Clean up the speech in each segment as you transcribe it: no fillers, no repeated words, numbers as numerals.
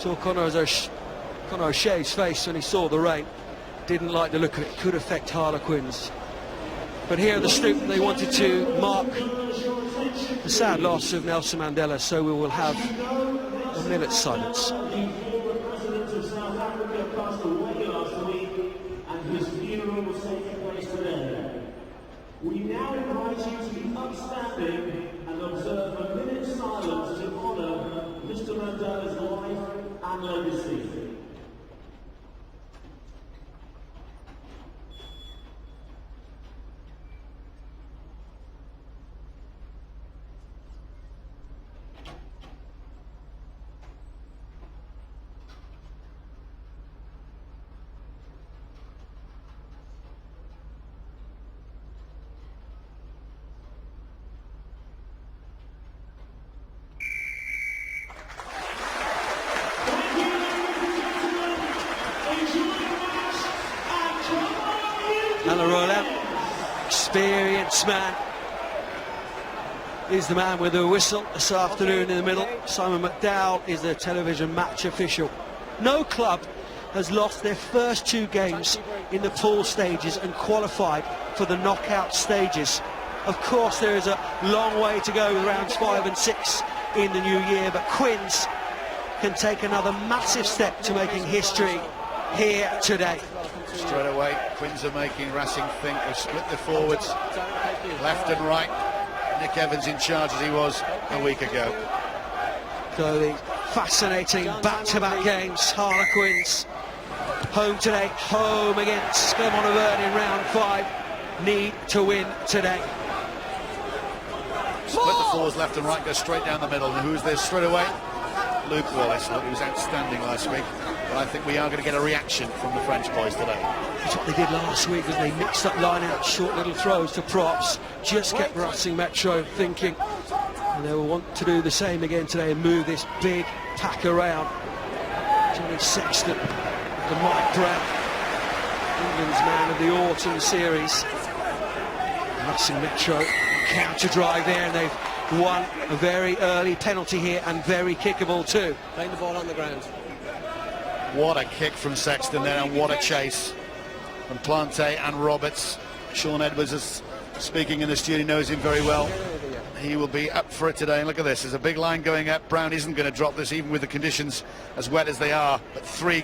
Saw Conor O'Shea's face when he saw the rain. Didn't like the look of it. Could affect Harlequins. But here at the Stoop, they wanted to mark the sad loss of Nelson Mandela, so we will have a minute's silence. We now invite you to be upstanding and observe a minute's silence to honour Mr. Mandela's life and legacy. Alan Roland, experienced man, is the man with the whistle this afternoon in the middle. Simon McDowell is the television match official. No club has lost their first 2 games in the pool stages and qualified for the knockout stages. Of course, there is a long way to go with rounds 5 and 6 in the new year, but Quins can take another massive step to making history here today. Straight away, Quins are making Racing think. They've split their forwards left and right. Nick Evans in charge as he was a week ago. So the fascinating back-to-back games. Harlequins home today, home against Clermont Auvergne in round 5. Need to win today. Split the forwards left and right, go straight down the middle. And who's there straight away? Luke Wallace. Look, he was outstanding last week. But I think we are going to get a reaction from the French boys today. That's what they did last week, as they mixed up line-out, short little throws to props. Just kept Racing Metro thinking. And they will want to do the same again today and move this big pack around. Johnny Sexton, the Mike Brown, England's man of the autumn series. Racing Metro counter drive there, and they've won a very early penalty here, and very kickable too. Playing the ball on the ground. What a kick from Sexton there, and what a chase from Plante and Roberts. Sean Edwards is speaking in the studio, knows him very well. He will be up for it today, and look at this, there's a big line going up. Brown isn't going to drop this, even with the conditions as wet as they are. But 3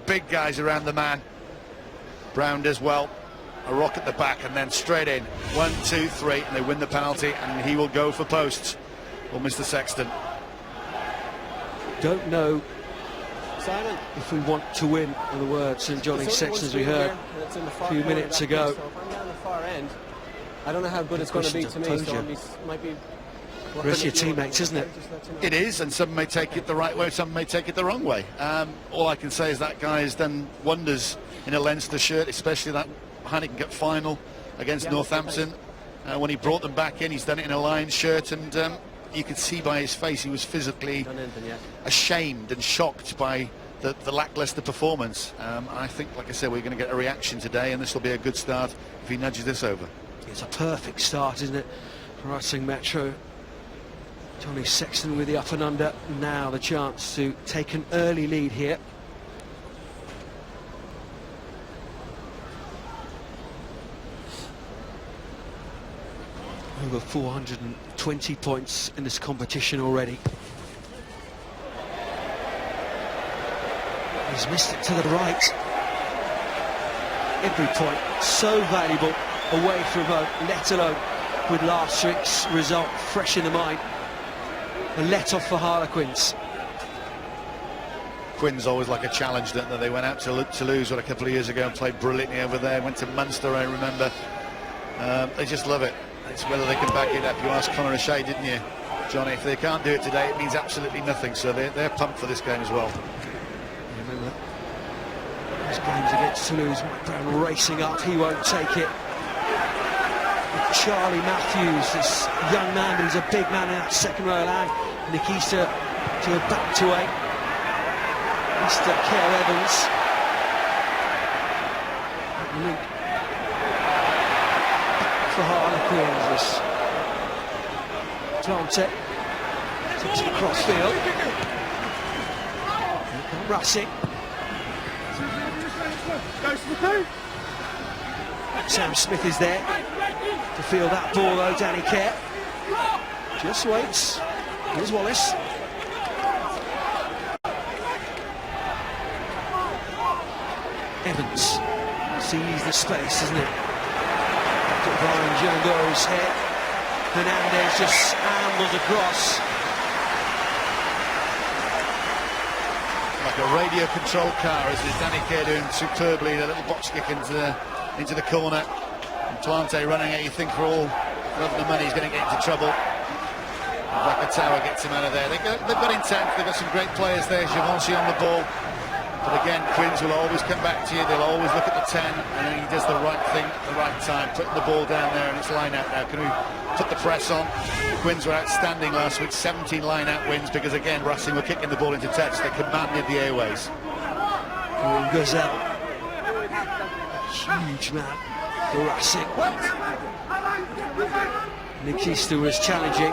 big guys around the man. Brown does well. A rock at the back and then straight in. 1, 2, 3, and they win the penalty, and he will go for posts. Well, Mr. Sexton. Don't know if we want to win, in the words of Johnny Sexton, as we heard a few minutes ago. So if I'm down the far end, I don't know how good it's going to be to me, so it might be... Rest your teammates, isn't it? It is, and some may take it the right way, some may take it the wrong way. All I can say is that guy has done wonders in a Leinster shirt, especially that Heineken Cup final against Northampton. When he brought them back in, he's done it in a Lions shirt, and you could see by his face he was physically ashamed and shocked by the lacklustre performance. I think, like I said, we're going to get a reaction today, and this will be a good start if he nudges this over. It's a perfect start, isn't it, for Racing Metro. Johnny Sexton with the up and under. Now the chance to take an early lead here. Over 420 points in this competition already. He's missed it to the right. Every point so valuable away from home, let alone with last week's result fresh in the mind. A let-off for Harlequins. Quins always like a challenge, don't they? They went out to Toulouse a couple of years ago and played brilliantly over there. Went to Munster, I remember. They just love it. It's whether they can back it up. You asked Conor O'Shea, didn't you, Johnny? If they can't do it today, it means absolutely nothing. So they're pumped for this game as well. Remember, those games against Toulouse, Mike Brown racing up, he won't take it. Charlie Matthews, this young man, but he's a big man in that second row line. Nikita to a back to 8. Mr. Kerr Evans. Link back for Harlequins. Plante takes it across field. Racing. Sam Smith is there to field that ball though, Danny Kerr. Just waits. Here's Wallace. Evans sees the space, isn't it? Brian Jongo's head. Hernandez just ambled across. Like a radio control car, as is Danny Kerr doing superbly, the little box kick into the corner. And Plante running at, you think for all love the money, he's going to get into trouble. Vakatawa gets him out of there. They've got intent, they've got some great players there. Givenchy on the ball. But again, Quins will always come back to you, they'll always look at the 10, and then he does the right thing at the right time, putting the ball down there, and it's line-out now. Can we put the press on? The Quins were outstanding last week, 17 line-out wins, because again, Racing were kicking the ball into touch, they commanded the airways. Gazelle, huge man for Racing. Nikista was challenging.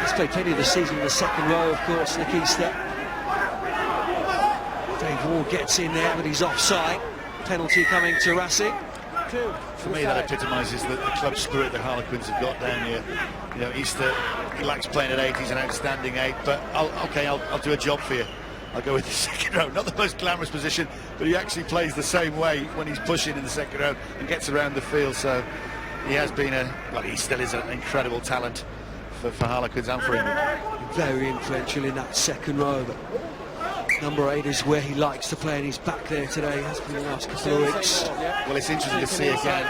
He's played plenty of the season in the second row, of course, Nikista. Dave Ward gets in there, but he's offside. Penalty coming to Racing. For me, that epitomises the club spirit the Harlequins have got down here. You know, Easter, he likes playing at 8, he's an outstanding 8, but I'll do a job for you. I'll go with the second row. Not the most glamorous position, but he actually plays the same way when he's pushing in the second row and gets around the field. So he has been he still is an incredible talent for Harlequins and for England. Very influential in that second row, but number 8 is where he likes to play, and he's back there today. Has been the last couple of weeks. Well, it's interesting to see again,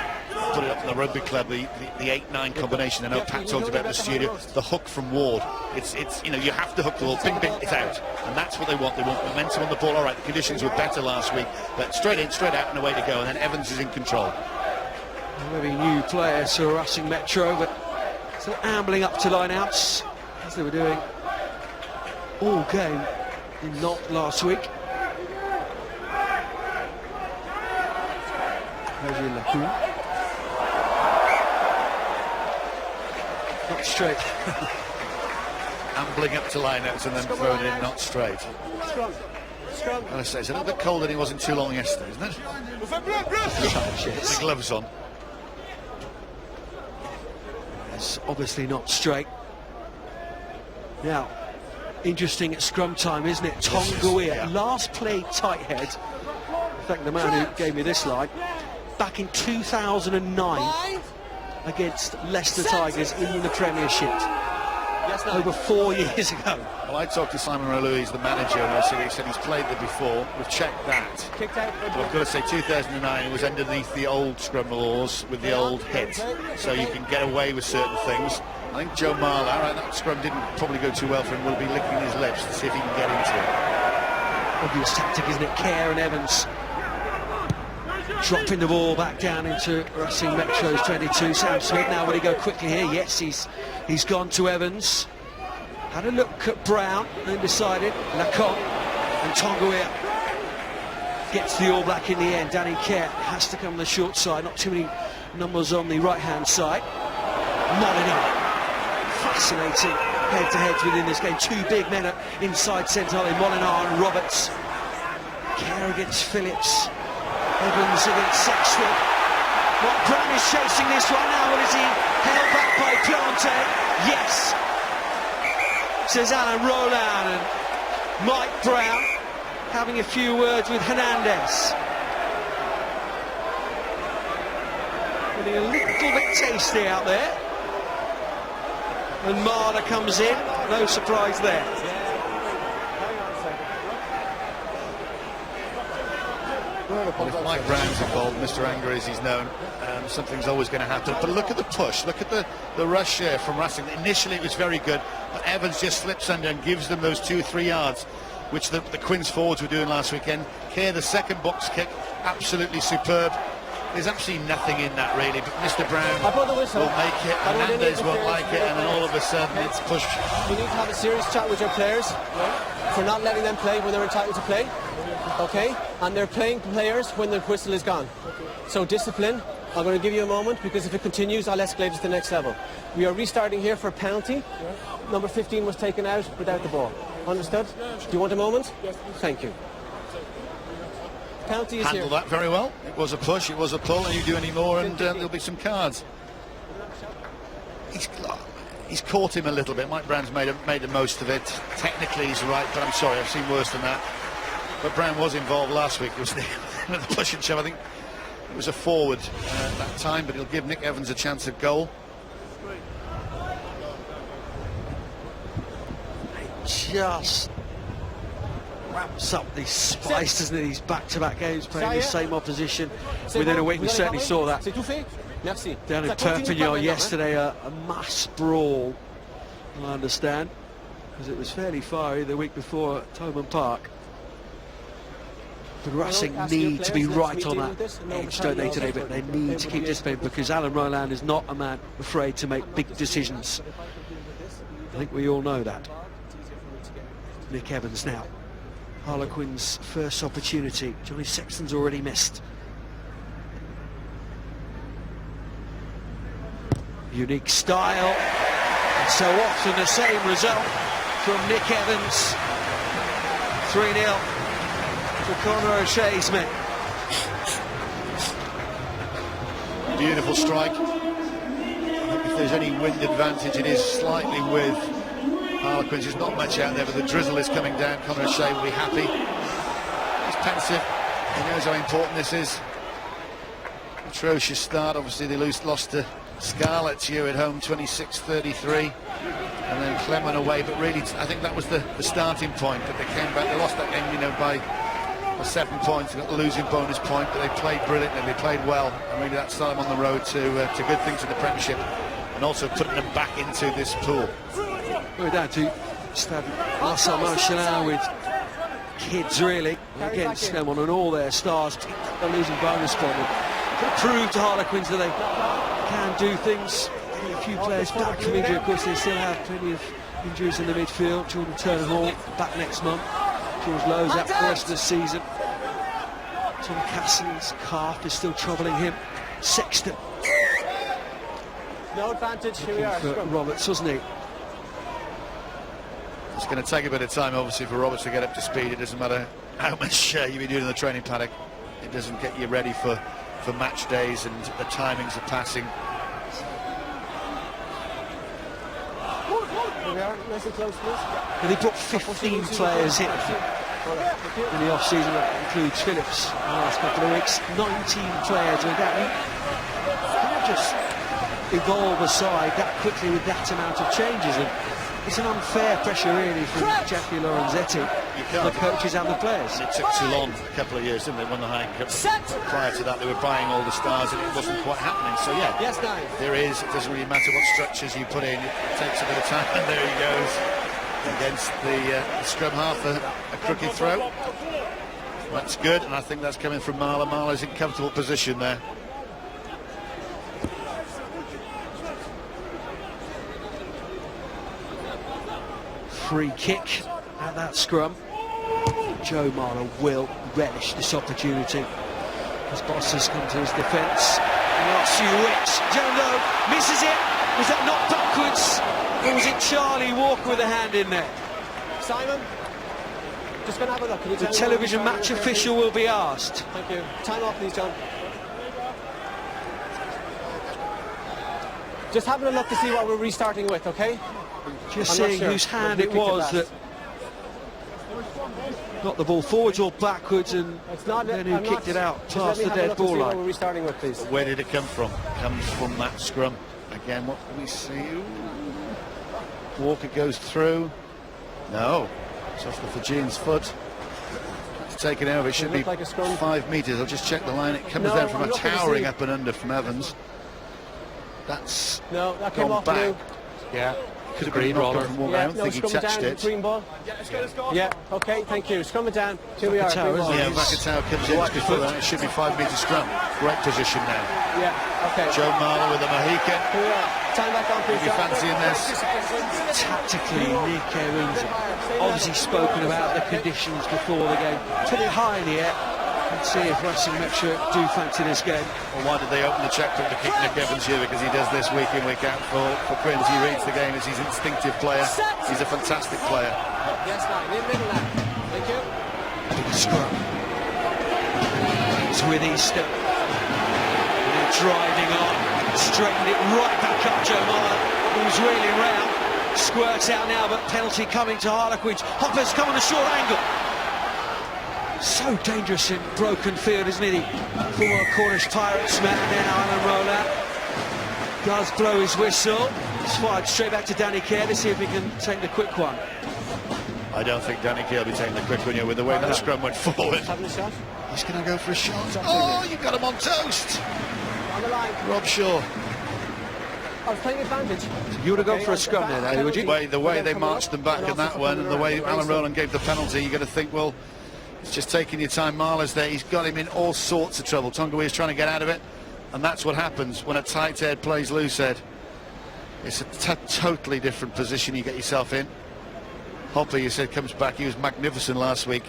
put it up in the rugby club, the 8-9 combination. I know Pat talked about in the studio, the hook from Ward. It's you know, you have to hook the ball, bing, bing, it's out. And that's what they want. They want momentum on the ball. All right, the conditions were better last week, but straight in, straight out and away to go. And then Evans is in control. Maybe new players for Racing Metro, but still ambling up to line-outs, as they were doing all game. Not last week. Not straight. Ambling up to lineouts and then throwing it in not straight. I say, it's a little bit colder than it wasn't too long yesterday, isn't it? Yes. The gloves on. It's obviously not straight. Now, interesting at scrum time, isn't it? Tonguea, yeah. last played tight head. In fact, the man who gave me this line, back in 2009 against Leicester Tigers in the Premiership. Over 4 years ago. Well, I talked to Simon Ralou, he's the manager, and he said he's played there before. We've checked that. But I've got to say, 2009 it was underneath the old scrum laws with the old hit, so you can get away with certain things. I think Joe Marler, all right, that scrum didn't probably go too well for him, will be licking his lips to see if he can get into it. Obvious tactic, isn't it? Kerr and Evans dropping the ball back down into Racing Metro's 22. Sam Smith, now will he go quickly here? Yes, he's gone to Evans. Had a look at Brown, then decided Lacombe, and Tonguea gets the All Black in the end. Danny Kerr has to come on the short side, not too many numbers on the right-hand side. Molyneux, fascinating head-to-heads within this game. Two big men inside centre, Molyneux and Roberts. Kerr against Phillips. Evans against Sexton. What, Brown is chasing this one now, or is he held back by Plante? Yes, says Alan Roland, and Mike Brown having a few words with Hernandez. Getting a little bit tasty out there. And Marder comes in, no surprise there. Well, if Mike Brown's involved, Mr. Anger as he's known, something's always going to happen. But look at the push, look at the rush here from Racing. Initially it was very good, but Evans just slips under and gives them those 2-3 yards, which the Quins forwards were doing last weekend. Here, the second box kick, absolutely superb. There's absolutely nothing in that really, but Mr. Brown will make it, Hernandez won't like it, and then all of a sudden it's pushed. You need to have a serious chat with your players for not letting them play when they're entitled to play, okay? And they're playing players when the whistle is gone. So discipline, I'm going to give you a moment, because if it continues, I'll escalate it to the next level. We are restarting here for a penalty. Number 15 was taken out without the ball. Understood? Do you want a moment? Yes. Thank you. Penalty is here. Handled that very well. It was a push, it was a pull, and you do any more and there'll be some cards. He's caught him a little bit. Mike Brown's made the most of it. Technically he's right, but I'm sorry, I've seen worse than that. But Brown was involved last week, wasn't he? With the push and shove. I think it was a forward that time, but he'll give Nick Evans a chance at goal. Just ramps up the spice, doesn't it? These back-to-back games playing the same opposition within a week. We certainly saw that down in Perpignan yesterday, a mass brawl, I understand, because it was fairly fiery the week before at Thomond Park. But Racing need to be right on that edge, don't they, today? But they need to keep discipline, because Alan Rowland is not a man afraid to make big decisions. I think we all know that. Nick Evans now. Harlequins' first opportunity. Johnny Sexton's already missed. Unique style. And so often the same result from Nick Evans. 3-0 for Conor O'Shea's men. Beautiful strike. I think if there's any wind advantage, it is slightly with Harlequins. There's not much out there, but the drizzle is coming down. Conor O'Shea will be happy. He's pensive. He knows how important this is. Atrocious start. Obviously, they lost to Scarlets here at home, 26-33, and then Clement away. But really, I think that was the starting point. But they came back. They lost that game, you know, by 7 points. They got the losing bonus point, but they played brilliantly. They played well, and really that started them on the road to good things in the Premiership, and also putting them back into this pool. We're down to Stade Marcel Michelin with kids, really, against them on, and all their stars picked up the losing bonus point. They proved to Harlequins that they can do things. A few players back from injury. Of course, they still have plenty of injuries in the midfield. Jordan Turner-Hall back next month. George Lowe's out for the rest of the season. Tom Cassen's calf is still troubling him. Sexton. No advantage. Here we are. For Roberts, wasn't he? It's going to take a bit of time, obviously, for Roberts to get up to speed. It doesn't matter how much you've been doing in the training paddock. It doesn't get you ready for match days and the timings of passing. Here we are, nice and close, please. And they brought 15 players in the off-season. That includes Phillips in the last couple of weeks. 19 players, and that you can't just evolve a side that quickly with that amount of changes. And it's an unfair pressure, really, from Jackie Lorenzetti, the coaches and the players. And it took Toulon a couple of years, didn't they? Won the Heineken Cup. Prior to that, they were buying all the stars, and it wasn't quite happening. So yeah, yes, there is. It doesn't really matter what structures you put in. It takes a bit of time, and there he goes against the scrum half, a crooked throw. That's good, and I think that's coming from Marler. Marler's in comfortable position there. Free kick at that scrum. Joe Marler will relish this opportunity. His boss has come to his defence. The last few weeks, Joe Lowe misses it. Was that not backwards? Or was it Charlie Walker with a hand in there? Simon, just going to have a look. Can you The television match official will be asked. Thank you. Time off, please, John. Just having a look to see what we're restarting with, okay? Just seeing whose hand it was that got the ball forwards or backwards, and then who kicked it out past the dead ball line. We're restarting with, please. Where did it come from? It comes from that scrum. Again, what can we see? Ooh. Walker goes through. No, it's off the Fijian's foot. It's taken over. It should be like 5 metres. I'll just check the line. It comes down from a towering up and under from Evans. That's that came off back. Yeah. Could have been knocked off. I don't think he touched it. Green ball. Yeah, okay, thank you. Scrum it down. Here we are. Yeah, Vakatawa comes in just before that. It should be 5 metre scrum. Great position now. Yeah, okay. Joe Marler with a Mohican. Here we are. Time back on, please. Are you fancying this? Tactically, Nick Evans obviously spoken about the conditions before the game. Put it high in the air, Let's see if Racing Metro do fancy this game. Well, why did they open the checkbook to kick Nick Evans here? Because he does this week in, week out for Quins. He reads the game as he's an instinctive player. He's a fantastic player. Yes, line, in middle line. Thank you. Big scrum. It's with Easter. And they're driving on. Straightened it right back up, Joe Muller, who's reeling round. Squirts out now, but penalty coming to Harlequins. Hopper's come on a short angle. So dangerous in broken field, isn't he? Former Cornish Pirates man now, Alan Rowland. Does blow his whistle. It's fired straight back to Danny Kerr to see if he can take the quick one. I don't think Danny Kerr will be taking the quick one here with the way that scrum went forward. Having a shot? He's going to go for a shot. Oh, you've got him on toast. On the line. Rob Shaw. I was playing advantage. So you would have gone for a scrum there, though, would you? The way they marched them back in that one, and the way Alan Rowland gave the penalty, you're going to think, well, it's just taking your time. Marler's there. He's got him in all sorts of trouble. Tongawi's trying to get out of it, and that's what happens when a tight head plays loose head. It's a totally different position you get yourself in. Hopper, you said, comes back. He was magnificent last week.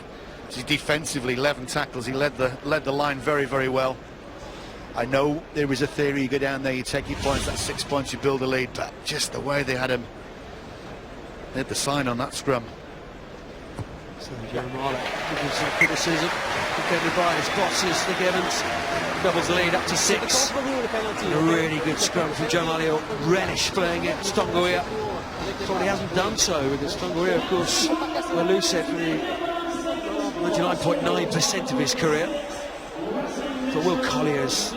He's defensively 11 tackles. He led the line very, very well. I know there was a theory, you go down there, you take your points, that's 6 points, you build a lead, but just the way they had him, they had the sign on that scrum. So Joe Marler gives some criticism, defended by his bosses. Nick Evans doubles the lead up to 6. And a really good scrum from Joe Marler. Relish playing it. Tongawi probably hasn't done so, because Tongawi, of course, were loose head for the 99.9% of his career. But Will Collier's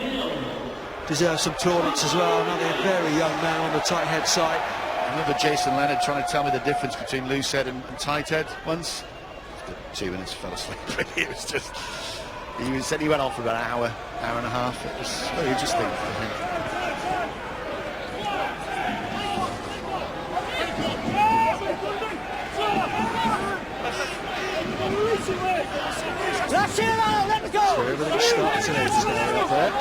deserves some plaudits as well. Another very young man on the tight head side. I remember Jason Leonard trying to tell me the difference between loose head and tight head once. After 2 minutes, fell asleep. It was just, he said he went on for about an hour and a half. It was very interesting, I think. So everything starts and ends now up there.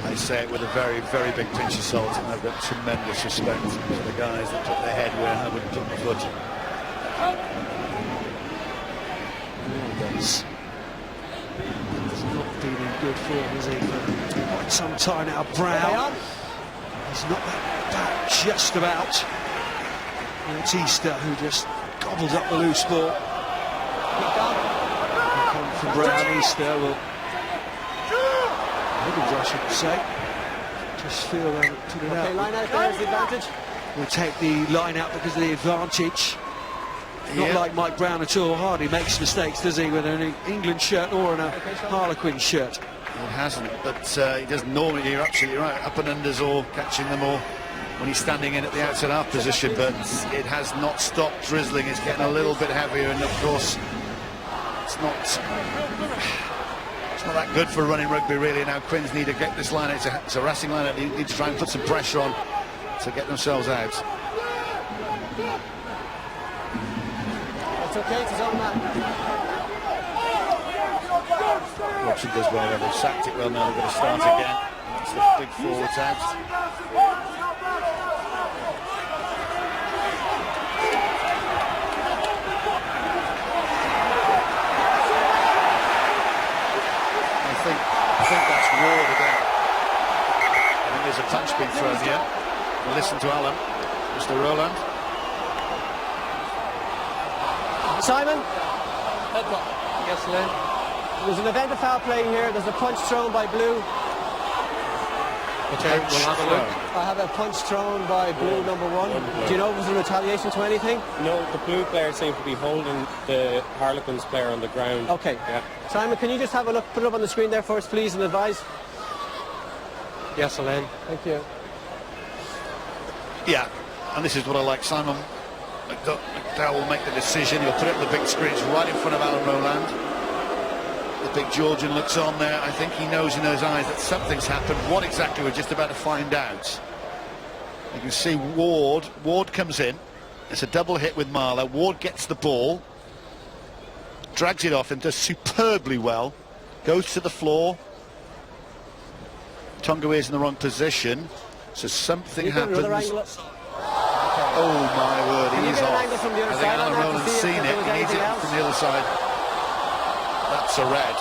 I say it with a very, very big pinch of salt, and I've got tremendous respect for the guys that put their head where I wouldn't put my foot. He's not been in good form, has he, for quite some time now. Brown, he's not that just about. And it's Easter who just gobbles up the loose ball. From Brown. Easter will, Higgins I should say, just feel they put it out. Line out there is the advantage. Will take the line out because of the advantage. Not like Mike Brown at all. Hardly makes mistakes, does he, with an England shirt or in a Harlequin shirt? It hasn't, but he doesn't normally. You're absolutely right. Up and unders or catching them all when he's standing in at the outside half position, but it has not stopped drizzling. It's getting a little bit heavier, and of course it's not that good for running rugby really. Now Quins need to get this line out. It's a racing line. They need to try and put some pressure on to get themselves out. It's okay, it's his own man. Watson does well there. They've sacked it well now. They've got to start again. It's the big forwards out. I think that's Ward again. I think there's a punch being thrown here. We'll listen to Alan. Mr. Rowland. Simon? Yes, Lynn. There's an event of foul play here. There's a punch thrown by Blue. Okay, we'll have a look. I have a punch thrown by Blue number 1. Do you know if it was a retaliation to anything? No, the Blue player seemed to be holding the Harlequins player on the ground. Okay. Yeah. Simon, can you just have a look, put it up on the screen there for us, please, and advise? Yes, Elaine. Thank you. Yeah, and this is what I like. Simon McDowell will make the decision. He'll put it on the big screens right in front of Alan Rowland. The big Georgian looks on there. I think he knows in those eyes that something's happened. What exactly we're just about to find out. You can see Ward comes in. It's a double hit with Marler. Ward gets the ball, drags it off and does superbly well. Goes to the floor. Tongawi is in the wrong position, so something happens. Oh my word, he's off. I think Alan Rowland's seen it. He needs it from the other side. That's a red.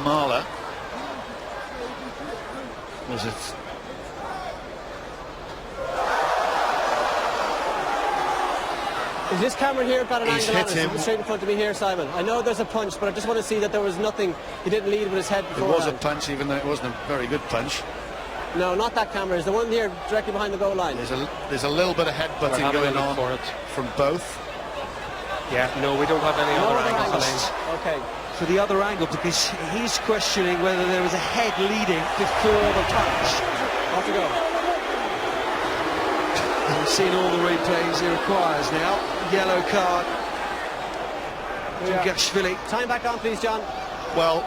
Marler. Was it? Is this camera here got an He's angle on hit it? him. Straight in front of me here, Simon. I know there's a punch, but I just want to see that there was nothing. He didn't lead with his head It beforehand. was a punch, even though it wasn't a very good punch. No, not that camera. It's the one here directly behind the goal line. There's a little bit of headbutting going on from both. Yeah, no, we don't have any No other other angles. angles. Okay. For the other angle, because he's questioning whether there was a head leading before the punch. Off you go. We've seen all the replays he requires now. Yellow card. Gashvili. Time back on, please, John. Well,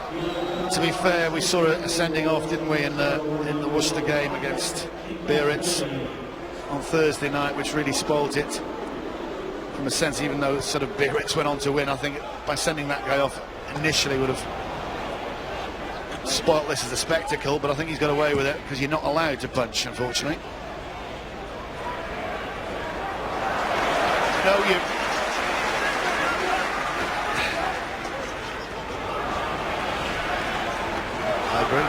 to be fair, we saw a sending off, didn't we, in the Worcester game against Biarritz on Thursday night, which really spoilt it. From a sense, even though sort of Biarritz went on to win, I think by sending that guy off initially would have spoilt this as a spectacle, but I think he's got away with it because you're not allowed to punch, unfortunately. No, you. I agree.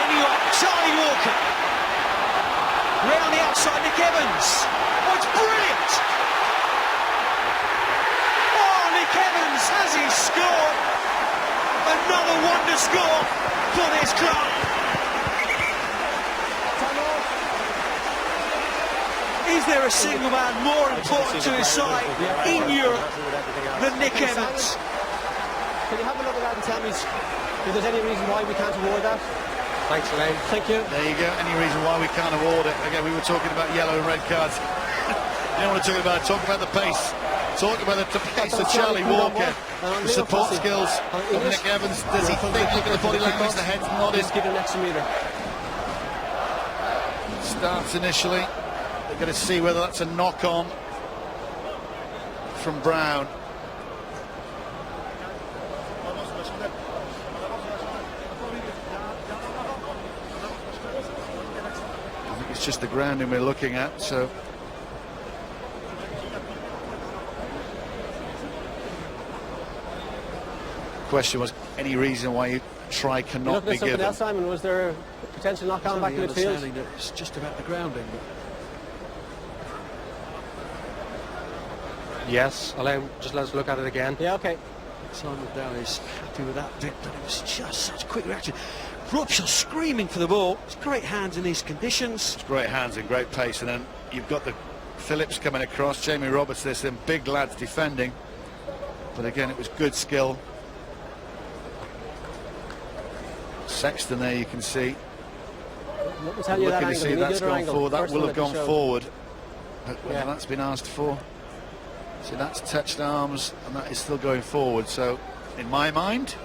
Anyway, Charlie Walker. Round the outside, Nick Evans. Oh, it's brilliant! Oh, Nick Evans has his score. Another wonder score for this club. Is there a single man more important to his side in Europe than Nick Evans? Can you have a look at that and tell me if there's any reason why we can't award that? Thanks, Elaine. Thank you. There you go. Any reason why we can't award it? Again, we were talking about yellow and red cards. You know what I'm talking about? Talk about the pace. Talk about the pace of Charlie Walker. The support skills of Nick Evans. Does he think? Look at the body language. The head's nodded. Just give it an extra metre. Starts initially. They're going to see whether that's a knock-on from Brown. I think it's just the grounding we're looking at, so question was, any reason why you try cannot be given? Else, Simon, was there a potential knock-on back in midfield? That it's just about the grounding. Yes, Elaine, just let's look at it again. Yeah, okay. Simon Dow is happy with that bit, but it was just such a quick reaction. Robshaw screaming for the ball. It's great hands in these conditions. It's great hands and great pace, and then you've got the Phillips coming across, Jamie Roberts, there's some big lads defending, but again it was good skill. Sexton there, you can see. Let me tell you that Looking to see angle. that's gone forward. That will have gone forward. But whether Yeah. that's been asked for. See, that's touched arms, and that is still going forward. So, in my mind,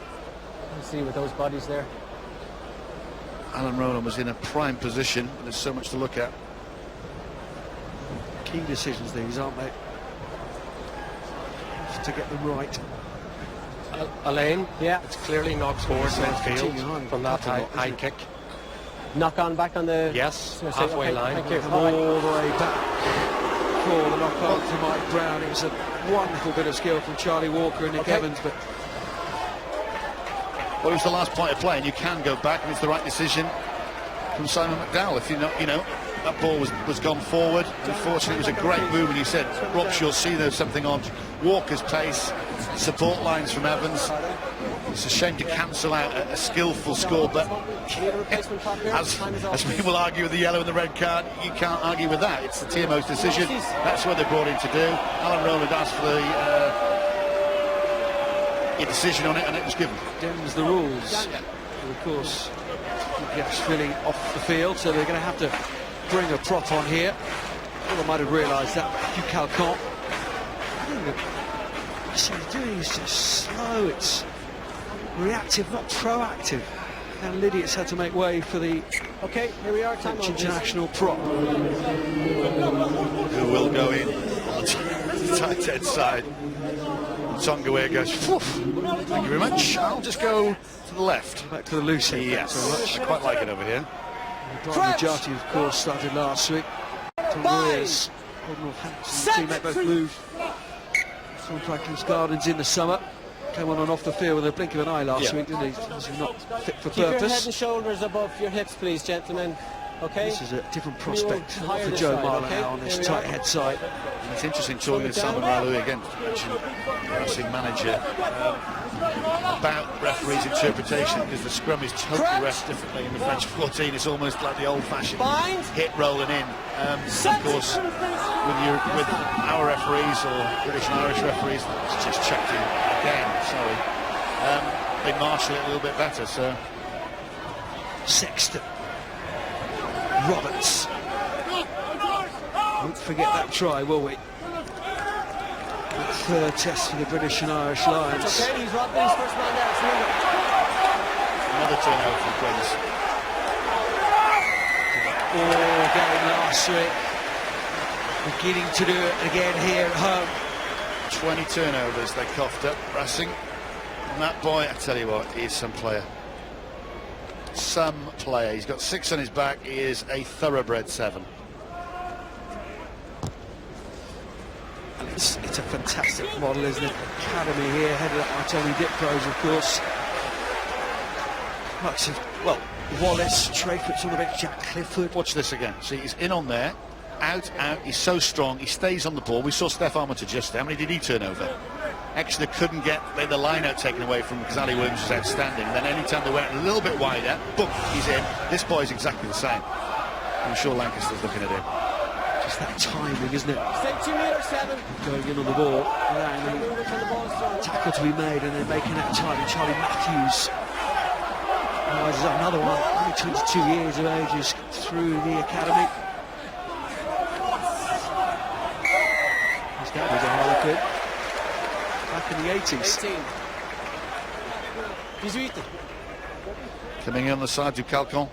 You see with those bodies there. Alan Rowland was in a prime position. There's so much to look at. Key decisions these, aren't they? Have to get them right. Elaine, Yeah. it's clearly knocked forward midfield from that high kick. Knock on back on the... Yes, So, halfway okay, line. Thank you. All the way back for the knock-on to Mike Brown. It was a wonderful bit of skill from Charlie Walker and Nick Okay. Evans, but Well, it was the last point of play, and you can go back, and it's the right decision from Simon McDowell. If you know, that ball was gone forward. Unfortunately, it was a great move, and you said, Robshaw, see there's something on Walker's pace, support lines from Evans. It's a shame to cancel out a skillful score, but as people argue with the yellow and the red card, you can't argue with that. It's the TMO's decision. That's what they're brought in to do. Alan Rowland asked for a decision on it, and it was given. Dem's the rules. And of course, Gashvili off the field, so they're going to have to bring a prop on here. Well, I might have realised that. Calcon. What he's doing is just slow. It's reactive, not proactive. And Lydia's had to make way for the Okay, here we are. Time French on, please. international prop. Who will go in on the tight end side. Tonga goes, "Phew, thank you very much. I'll just go to the left." Back to the loose end. Yes, I quite like it over here. Brian Majati, of course, started last week. Tonga's teammate both moved from Franklin's Gardens in the summer. came on and off the field with a blink of an eye last week, didn't he? He's not fit for Keep your head purpose. and shoulders above your hips, please, gentlemen. Okay. This is a different prospect higher for this Joe side, Marler okay? now on this Here we tight are. head side. And it's interesting talking to Salman Raoui again, Racing manager, about referees' interpretation, because the scrum is totally ref differently in the French 14. It's almost like the old-fashioned hit rolling in. Of course, with our referees or British and Irish referees, it's just checked in again. Sorry, they marshal it a little bit better. So Sexton, Roberts. Won't forget that try, will we? That third test for the British and Irish Lions. It's okay, he's robbed his first man there. It's legal. another turnover for the Quins. All game last week. Beginning to do it again here at home. 20 turnovers they coughed up, Racing. And that boy, I tell you what, he is some player. Some player. He's got 6 on his back. He is a thoroughbred 7. It's a fantastic model, isn't it? Academy here, headed up by Tony Dipros, of course. Much of, well, Wallace, Trayfoot's on the bench, Jack Clifford. Watch this again. See, he's in on there. Out. He's so strong. He stays on the ball. We saw Steph Armitage just there. How many did he turn over? Exeter couldn't get the line out taken away from because Ali Williams was outstanding. Then anytime they went a little bit wider, boom, he's in. This boy's exactly the same. I'm sure Lancaster's looking at him. Just that timing, isn't it? Stay 2 meters 7. Going in on the ball, allowing the tackle to be made, and then making that time. Charlie Matthews rises up, another one, only 22 years of age, is through the academy. His dad was a Harlequin back in the 80s. 18. Coming in on the side to Calcon.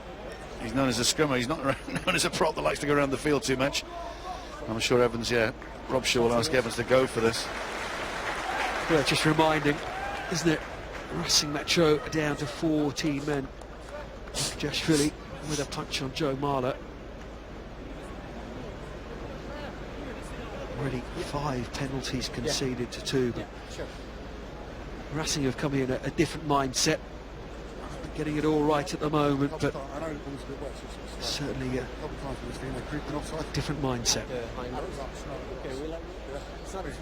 He's known as a scrummer. He's not known as a prop that likes to go around the field too much. I'm sure Evans, Rob Shaw will ask Evans to go for this. Yeah, just reminding, isn't it? Racing Metro down to 14 men. Josh Philly with a punch on Joe Marler. Already 5 penalties conceded to 2. But Racing have come in a different mindset. Getting it all right at the moment, but certainly a different mindset.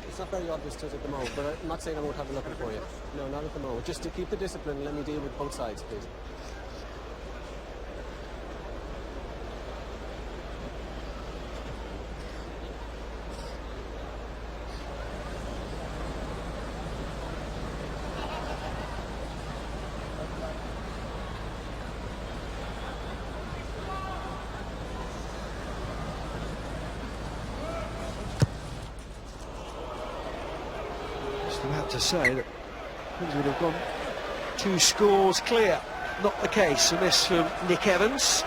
It's not very obvious to us at the moment, but I'm not saying I won't have a look at it for you. No, not at the moment. Just to keep the discipline and let me deal with both sides, please. About to say that things would have gone 2 scores clear. Not the case, and this from Nick Evans.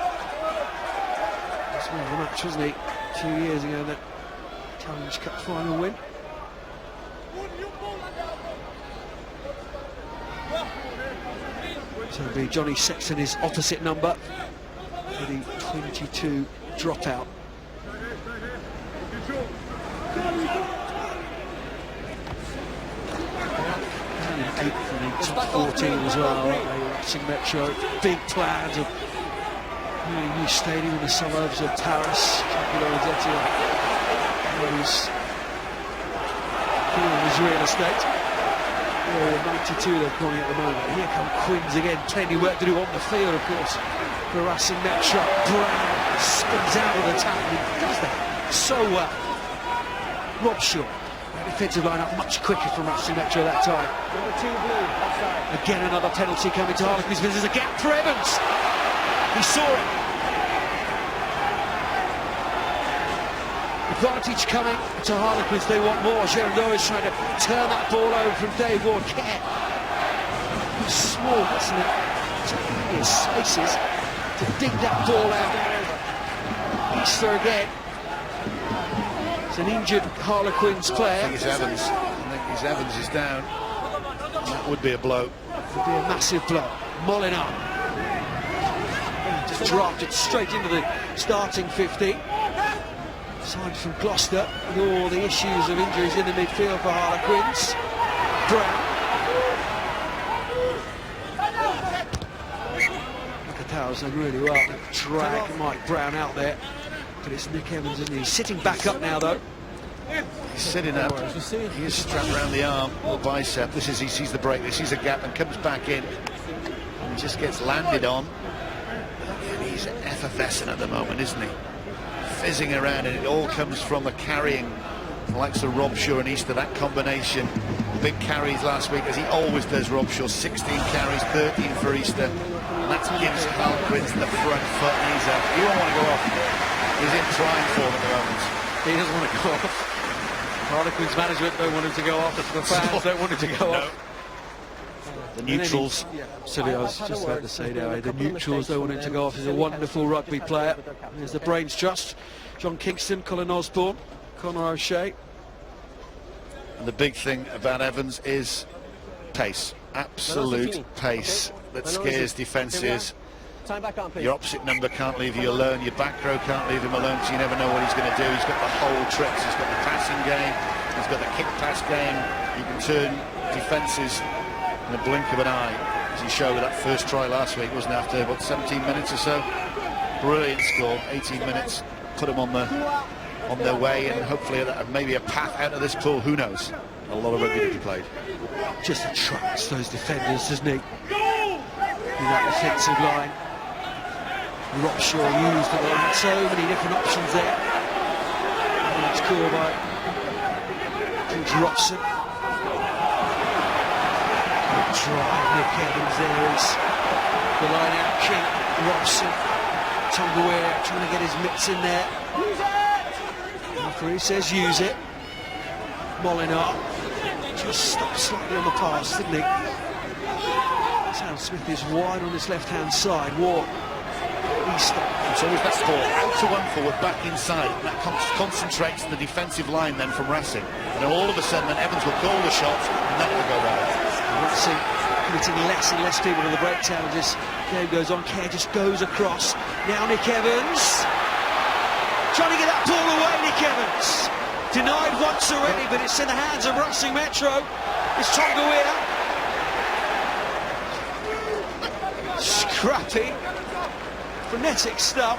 This was the match, wasn't he, 2 years ago, that Challenge Cup final win. So it'll be Johnny Sexton, his opposite number, for the 22 dropout. From the top 14 as well, Racing Metro. Big plans of a new stadium in the suburbs of Paris. He's killing his real estate. Area 92 they're calling at the moment. Here come Quins again. Plenty of work to do on the field, of course, for Racing Metro. Brown spins out of the tackle. He does that so well. Rob Shaw. Defensive line up much quicker from Racing Metro that time. Number 2 blue, outside. Again another penalty coming to Harlequins. There's a gap for Evans. He saw it. Advantage coming to Harlequins. They want more. Gerardo is trying to turn that ball over from Dave Ward. He's small, isn't it? His spaces to dig that ball out. Easter again. It's an injured Harlequins player. I think it's Evans. Evans is down. And that would be a blow. It would be a massive blow. Molinar just drafted straight into the starting 50. Signed from Gloucester with all the issues of injuries in the midfield for Harlequins. Brown. Bowers done really well. Drag Mike Brown out there. But it's Nick Evans, isn't he? He's sitting back up now, though. He's sitting up. He is strapped around the arm or bicep. He sees the break. He sees a gap and comes back in. And he just gets landed on. And he's effervescent at the moment, isn't he? Fizzing around, and it all comes from the carrying. The likes of Rob Shaw and Easter, that combination. Big carries last week, as he always does, Rob Shaw. 16 carries, 13 for Easter. And that gives Harlequins the front foot, and he's up. He won't want to go off. He's in trying form at the moment. He doesn't want to go off. Harlequins management don't want him to go off. The fans don't want him to go off. The neutrals. Absolutely, I was just about to say that. The neutrals don't want him to go off. He's a wonderful rugby player. There's the brains trust. John Kingston, Colin Osborne, Conor O'Shea. And the big thing about Evans is pace. Absolute pace that scares defences. Your opposite number can't leave you alone. Your back row can't leave him alone, so you never know what he's going to do. He's got the whole tricks. He's got the passing game. He's got the kick-pass game. You can turn defences in a blink of an eye, as he showed with that first try last week, wasn't it, after about 17 minutes or so. Brilliant score, 18 minutes, put them on their way, and hopefully maybe a path out of this pool, who knows. A lot of rugby to be played. Just attracts those defenders, doesn't he? In that defensive line. Rob Shaw used it on so many different options there. And it's called by George Robson. Drive Nick Evans, there is the line out kick. Robson, Tonga trying to get his mitts in there. Referee says use it. Molinar just stopped slightly on the pass, didn't he? Sam Smith is wide on his left-hand side. Ward, Easter. It's always that ball out to one forward, back inside, and that concentrates the defensive line then from Racing. And then all of a sudden, then Evans will call the shots, and that will go right. Racing committing less and less people to the breakdown as this game goes on. Kerr just goes across. Now Nick Evans trying to get that ball away. Nick Evans denied once already, but it's in the hands of Racing Metro. It's Tonga. Scrappy, frenetic stuff,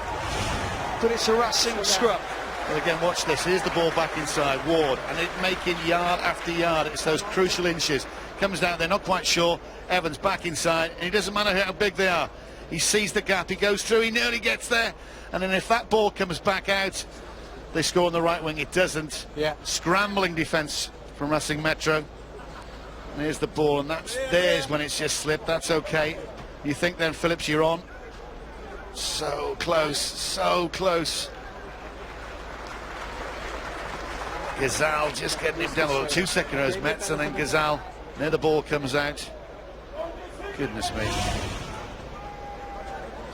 but it's a Racing scrap. Well, again, watch this. Here's the ball back inside. Ward, and it making yard after yard. It's those crucial inches. Comes down, they're not quite sure. Evans back inside, and it doesn't matter how big they are. He sees the gap, he goes through, he nearly gets there, and then if that ball comes back out, they score on the right wing. It doesn't. Yeah. Scrambling defence from Racing Metro. And here's the ball, and there's when it's just slipped. That's okay. You think then, Phillips, you're on. So close, so close. Gazal just getting him down. Well, 2 second rows, Metz, and then Gazal. There the ball comes out. Goodness me.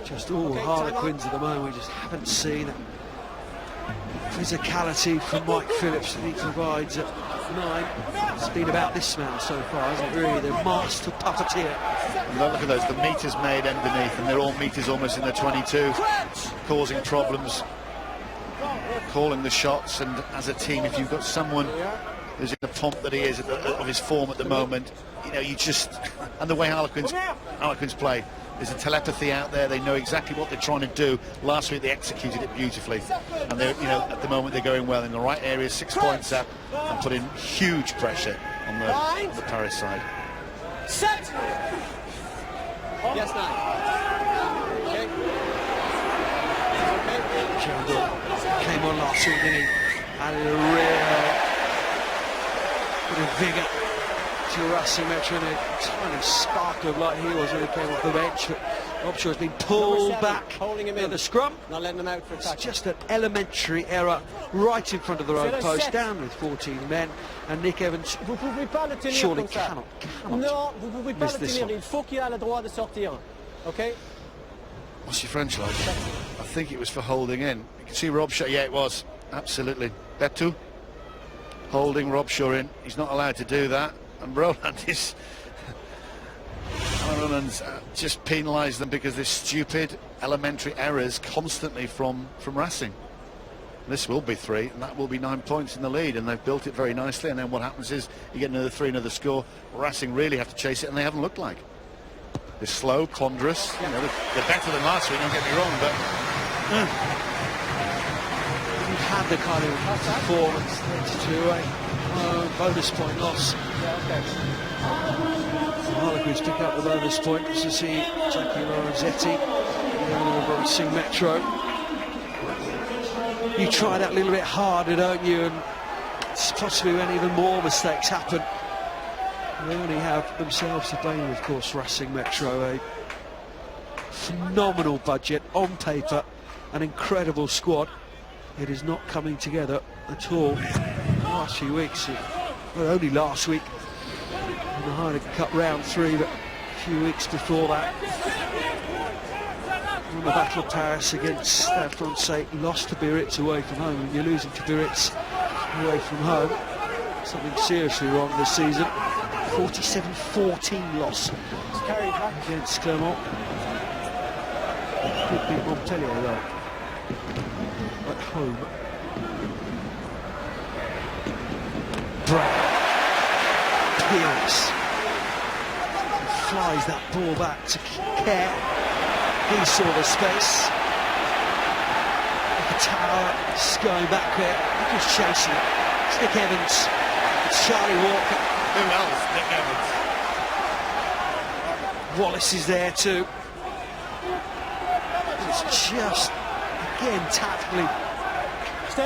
Just all Harlequins at the moment. We just haven't seen that physicality from Mike Phillips that he provides at 9. It's been about this man so far, hasn't it, really? The master puppeteer. And look at those, the meters made underneath, and they're all meters almost in the 22, causing problems, calling the shots. And as a team, if you've got someone who's in the pomp that he is of his form at the moment, you know, you just, and the way Harlequins play, there's a telepathy out there. They know exactly what they're trying to do. Last week they executed it beautifully, and they're, you know, at the moment they're going well in the right area, 6 points up, and putting huge pressure on the Paris side. Set. Yes, 9. Okay. Gerald came on last week, didn't he? Added a real bit of vigour to Racing Metro, and a tiny spark of light he was when he came off the bench. But Rob Shaw has been pulled back holding him in the scrum. Not letting him out for a tackle. It's just an elementary error right in front of their own post, down with 14 men, and Nick Evans surely cannot Non, vous pouvez pas miss le this tenir. one. Il faut qu'il ait le droit de sortir. Okay? What's your French like? I think it was for holding in. You can see Rob Shaw. Yeah, it was. Absolutely. Betu holding Rob Shaw in. He's not allowed to do that. And Roland's just penalised them because there's stupid elementary errors constantly from Racing. This will be 3, and that will be 9 points in the lead, and they've built it very nicely. And then what happens is you get another 3, another score. Racing really have to chase it, and they haven't looked like. They're slow, ponderous. You know, they're better than last week, don't get me wrong, but You've had the kind of performance to a bonus point loss. Harlequins pick up the bonus point to see Jackie Lorenzetti over Racing Metro. You try that a little bit harder, don't you? And it's possibly when even more mistakes happen. They only have themselves to blame, of course. Racing Metro, a phenomenal budget on paper, an incredible squad. It is not coming together at all. The last few weeks, well, only last week in the Heineken Cup round 3, but a few weeks before that, in the Battle of Paris against Stade Francais, lost to Biarritz away from home. And you're losing to Biarritz away from home, something seriously wrong this season. 47-14 loss against Clermont. Could beat Montpellier though at home. Brown Pierce flies that ball back to Kerr. He saw the space. The tower is going back there. He was chasing it. It's Nick Evans. It's Charlie Walker. who else? Nick Evans. Wallace is there too. It's just, again, tactically,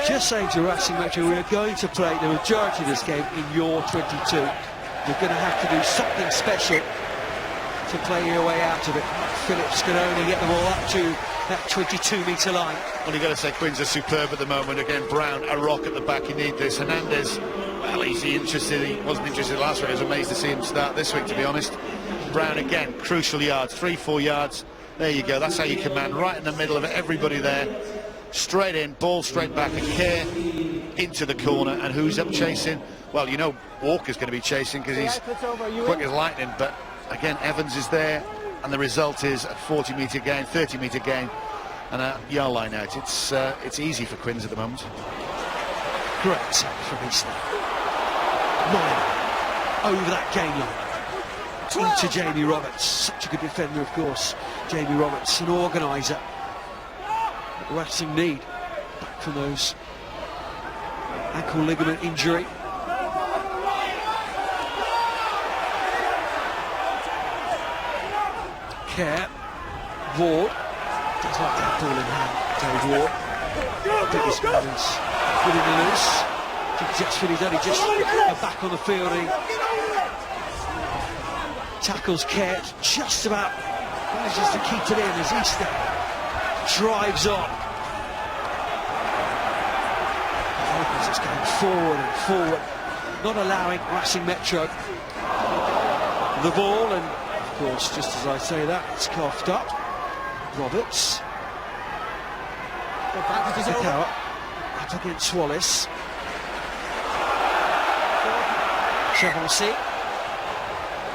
just saying to Racing Metro, we are going to play the majority of this game in your 22. You're going to have to do something special to play your way out of it. Phillips can only get the ball up to that 22-metre line. Well, you've got to say Quins are superb at the moment. Again, Brown, a rock at the back. You need this. Hernandez, well, is he interested? He wasn't interested last week. I was amazed to see him start this week, to be honest. Brown, again, crucial yards, 3-4 yards. There you go. That's how you command. Right in the middle of everybody there. Straight in, ball straight back, and Kerr into the corner. And who's up chasing? Well, you know Walker's going to be chasing because he's quick as lightning. But again, Evans is there. And the result is a 40-metre gain, 30-metre gain, and a yard line out. It's easy for Quins at the moment. Great from Eastern. 9 over that gain line. Into Jamie Roberts. Such a good defender, of course. Jamie Roberts, an organiser. Racing need back from those ankle ligament injury. Kerr, Ward, does like that ball in hand, Dave Ward. Biggest moments within the loose. Just when he's only just back on the field, he tackles Kerr, just about manages to keep it in as Easter drives on. Harlequins is going forward and forward, not allowing Racing Metro the ball, and of course, just as I say that, it's coughed up. Roberts. Pickout up against Wallace. Chavancy.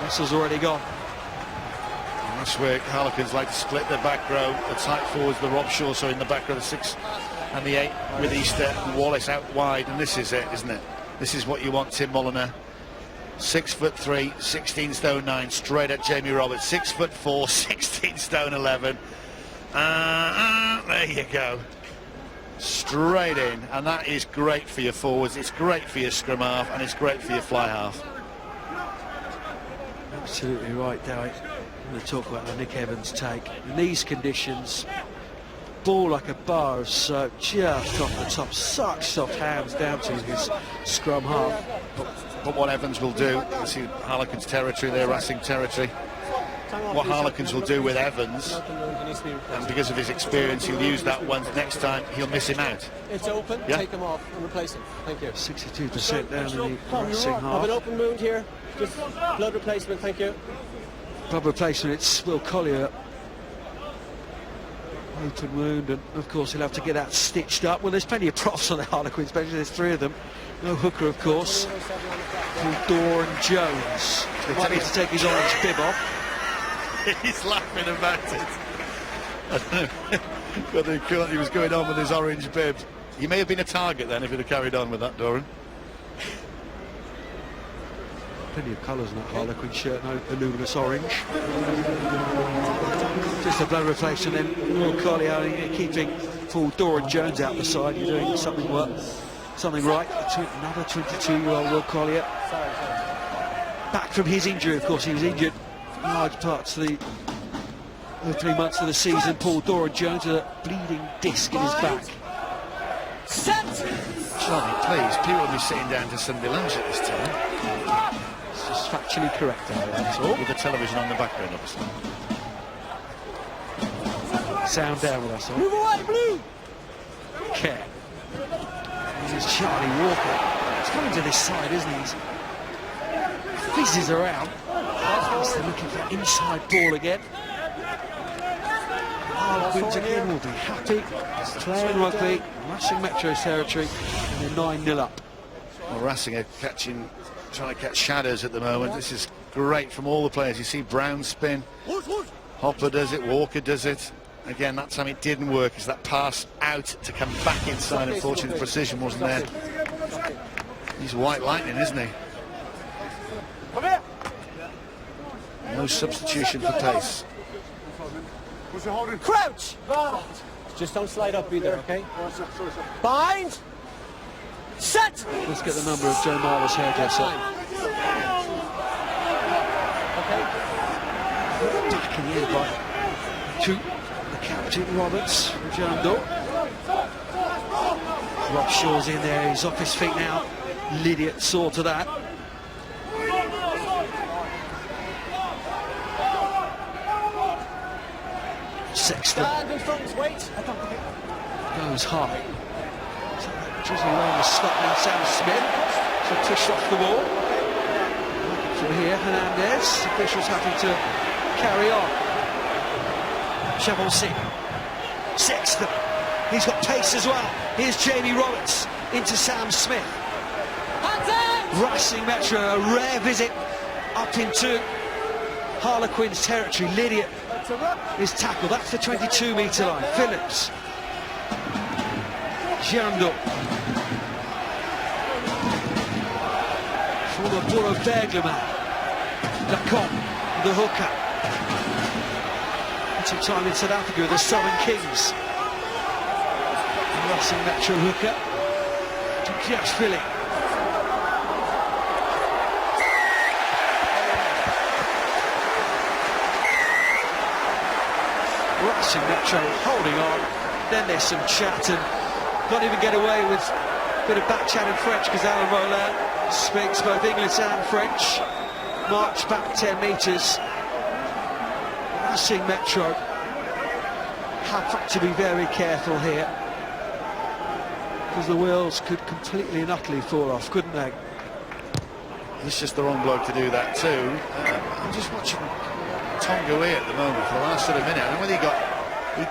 Russell's already gone. And that's where Harlequins like to split their back row. The tight forwards, the Rob Shaw, so in the back row, the 6 and the 8 with Easter and Wallace out wide. And this is it, isn't it? This is what you want, Tim Molyneux. 6'3", 16 stone 9, straight at Jamie Roberts. 6'4", 16 stone 11. There you go. Straight in, and that is great for your forwards. It's great for your scrum half, and it's great for your fly half. Absolutely right, Derek. I'm going to talk about the Nick Evans take. In these conditions, ball like a bar of soap, just off the top. Such soft hands down to his scrum half. But what Evans will do, you see Harlequins territory there, Racing territory. What Harlequins will do with Evans, and because of his experience, he'll use that one. Next time, he'll miss him out. It's open, yeah? Take him off and replace him. Thank you. 62% down in the Racing half. I have an open wound here. Just blood replacement, thank you. Blood replacement, it's Will Collier. Open wound, and of course he'll have to get that stitched up. Well, there's plenty of profs on the Harlequins bench. There's 3 of them. No hooker, of course. Doran Jones. They might need to take his orange bib off. He's laughing about it. I don't know whether he thought he was going on with his orange bib. He may have been a target then if he'd have carried on with that, Doran. Plenty of colours in that Harlequin shirt, no luminous orange. Just a blow replacement then. Will Corleone keeping full Doran Jones out the side. You're doing something right. Another 22-year-old Will Collier. Back from his injury, of course. He was injured for large parts of the 3 months of the season. Paul Doran Jones with a bleeding disc in his back. Charlie, please, people will be sitting down to Sunday lunch at this time. It's just factually correct, that's all. With the television on the background, obviously. Sound down with us all. Move away, Blue! Care. This is Charlie Walker. He's coming to this side, isn't he? He fizzes around. They're looking for inside ball again. Harlequins again will be happy. Playing rugby, Racing Metro's territory, and they're 9-0 up. Well, Racing are trying to catch shadows at the moment. This is great from all the players. You see Brown spin, Hopper does it, Walker does it. Again, that time it didn't work. It's that pass out to come back inside. Unfortunately, the precision wasn't there. He's white lightning, isn't he? No substitution for pace. Crouch! Just don't slide up either, okay? Bind! Set! Let's get the number of Joe Marler's hairdresser. Okay. Backing in by the captain, Roberts, Jando. Rob Shaw's in there, he's off his feet now. Lydiot saw to that. Sexton goes high. Drizzly around the stop now, Sam Smith. So Tish off the ball. From here, Hernandez. Officials having to carry on. Chavancy. Sexton. He's got pace as well. Here's Jamie Roberts into Sam Smith. Racing Metro, a rare visit up into Harlequins territory. Lydiot is tackled. That's the 22-metre line. Phillips. Giando. For the Borough Bergleman. Lacombe, the hooker. Some time in South Africa with the Southern Kings. Racing Metro hooker. Tukiashvili. Racing Metro holding on. Then there's some chat and can't even get away with a bit of back chat in French because Alan Rollin speaks both English and French. March back 10 metres. Racing Metro have to be very careful here because the wheels could completely and utterly fall off, couldn't they? He's just the wrong bloke to do that too. I'm just watching Tongue at the moment for the last sort of minute. I don't know whether he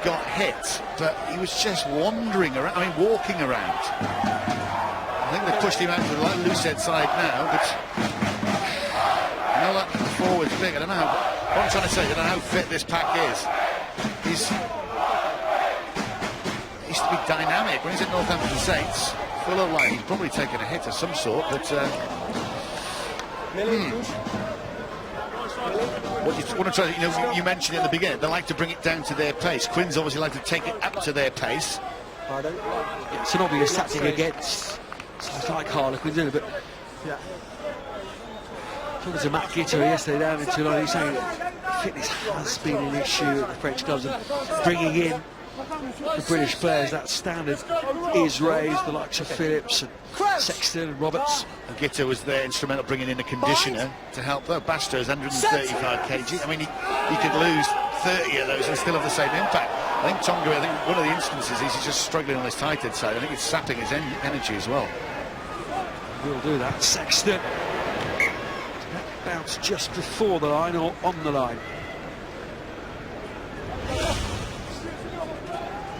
got hit, but he was just wandering around, I mean walking around. I think they've pushed him out to the loose head side now, but I know that the forward's big. I don't know what I'm trying to say, I don't know how fit this pack is. He used to be dynamic when he's at Northampton Saints, full of life. He's probably taken a hit of some sort, but what I'm trying to, you mentioned in the beginning, they like to bring it down to their pace. Quins obviously like to take it up to their pace. Pardon? It's an obvious tactic against sides like Harlequins, isn't it? But Yeah. talking to Matt Gitter yesterday down in Toulon, he's saying fitness has been an issue at the French clubs, and bringing in the British players, that standard is raised. The likes of Phillips and Sexton and Roberts. And Gitter was there instrumental bringing in a conditioner to help, though. Basto's 135 kg. I mean, he could lose 30 of those and still have the same impact. I think Tonga, one of the instances is he's just struggling on his tight head side. I think it's sapping his energy as well. We'll do that. Sexton. That bounce just before the line or on the line.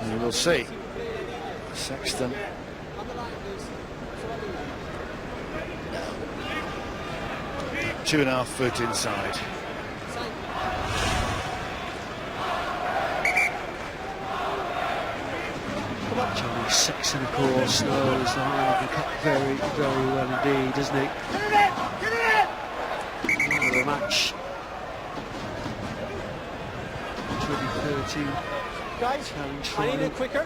And we'll see. Sexton. Two and a half foot inside. Johnny Sexton, of course, knows the Heineken Cup very, very well indeed, doesn't he? match. 2013 Guys, challenge I need final. it quicker.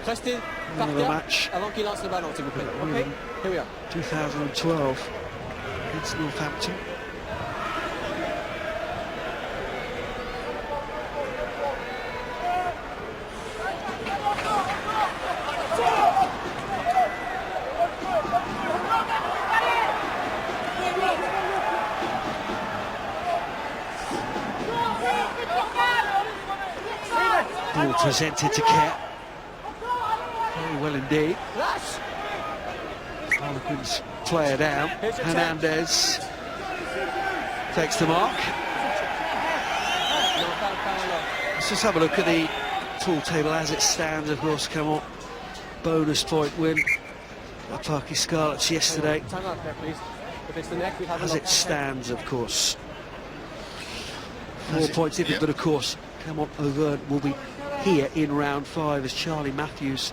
Restez par Another terre match. avant qu'il lance le ballon, s'il vous plaît. Okay? Here we are. 2012 against Northampton. Ball presented to Kerr. Very well indeed. Harlequins player down. Hernandez takes the mark. Let's just have a look at the pool table as it stands. Of course, come on. Bonus point win by Parky Scarlets yesterday. Time out there, please. If it's the neck, we have As it stands, of course. 4 points different, but of course, come on, Auvergne will be here in round 5 as Charlie Matthews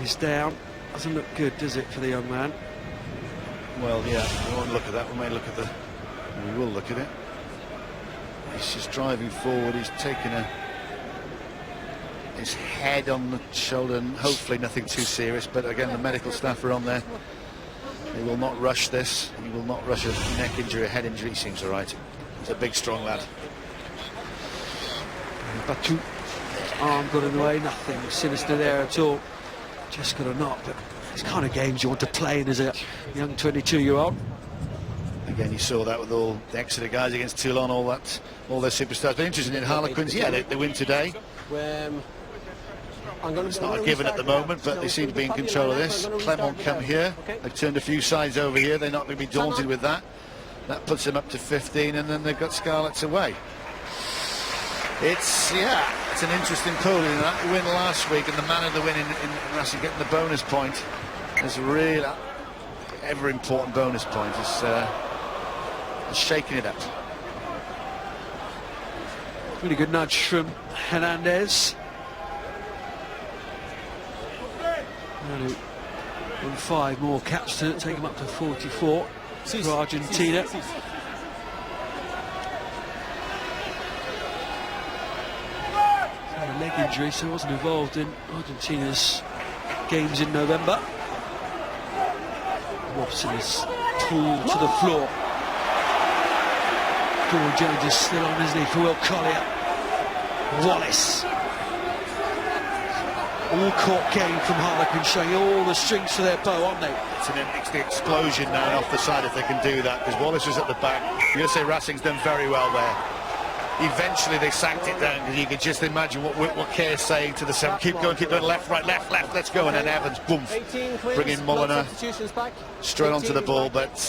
is down. Doesn't look good, does it, for the young man? Well, yeah, we won't look at that. We may look at the... We will look at it. He's just driving forward. He's taken his head on the shoulder, and hopefully nothing too serious. But again, the medical staff are on there. They will not rush this. He will not rush a neck injury, a head injury. He seems all right. He's a big, strong lad. Batu, arm got in the way, nothing sinister there at all. Just got a knock, but it's kind of games you want to play in as a young 22-year-old. Again, you saw that with all the Exeter guys against Toulon, all their superstars. But interesting in Harlequins, yeah, they win today. It's not a given at the moment, but they seem to be in control of this. Clermont come here. They've turned a few sides over here. They're not going to be daunted with that. That puts them up to 15, and then they've got Scarlets away. It's an interesting pool. You know, that win last week and the man of the win in Racing getting the bonus point is really ever important bonus point. Is shaking it up. Really good nudge from Hernandez. And 5 more caps to take him up to 44 for Argentina. A leg injury, so he wasn't involved in Argentina's games in November. Robson is pulled to the floor. Dawn Jones is still on, isn't he, for Will Collier. Wallace. All court game from Harlequins, showing all the strings to their bow, aren't they? It's the explosion now off the side if they can do that, because Wallace was at the back. You're going to say Racing's done very well there. Eventually they sanked it down, because you can just imagine what Kerr's saying to the 7. Keep going, left, right, left, let's go. And then Evans, boom, bring in Molina straight onto the ball. But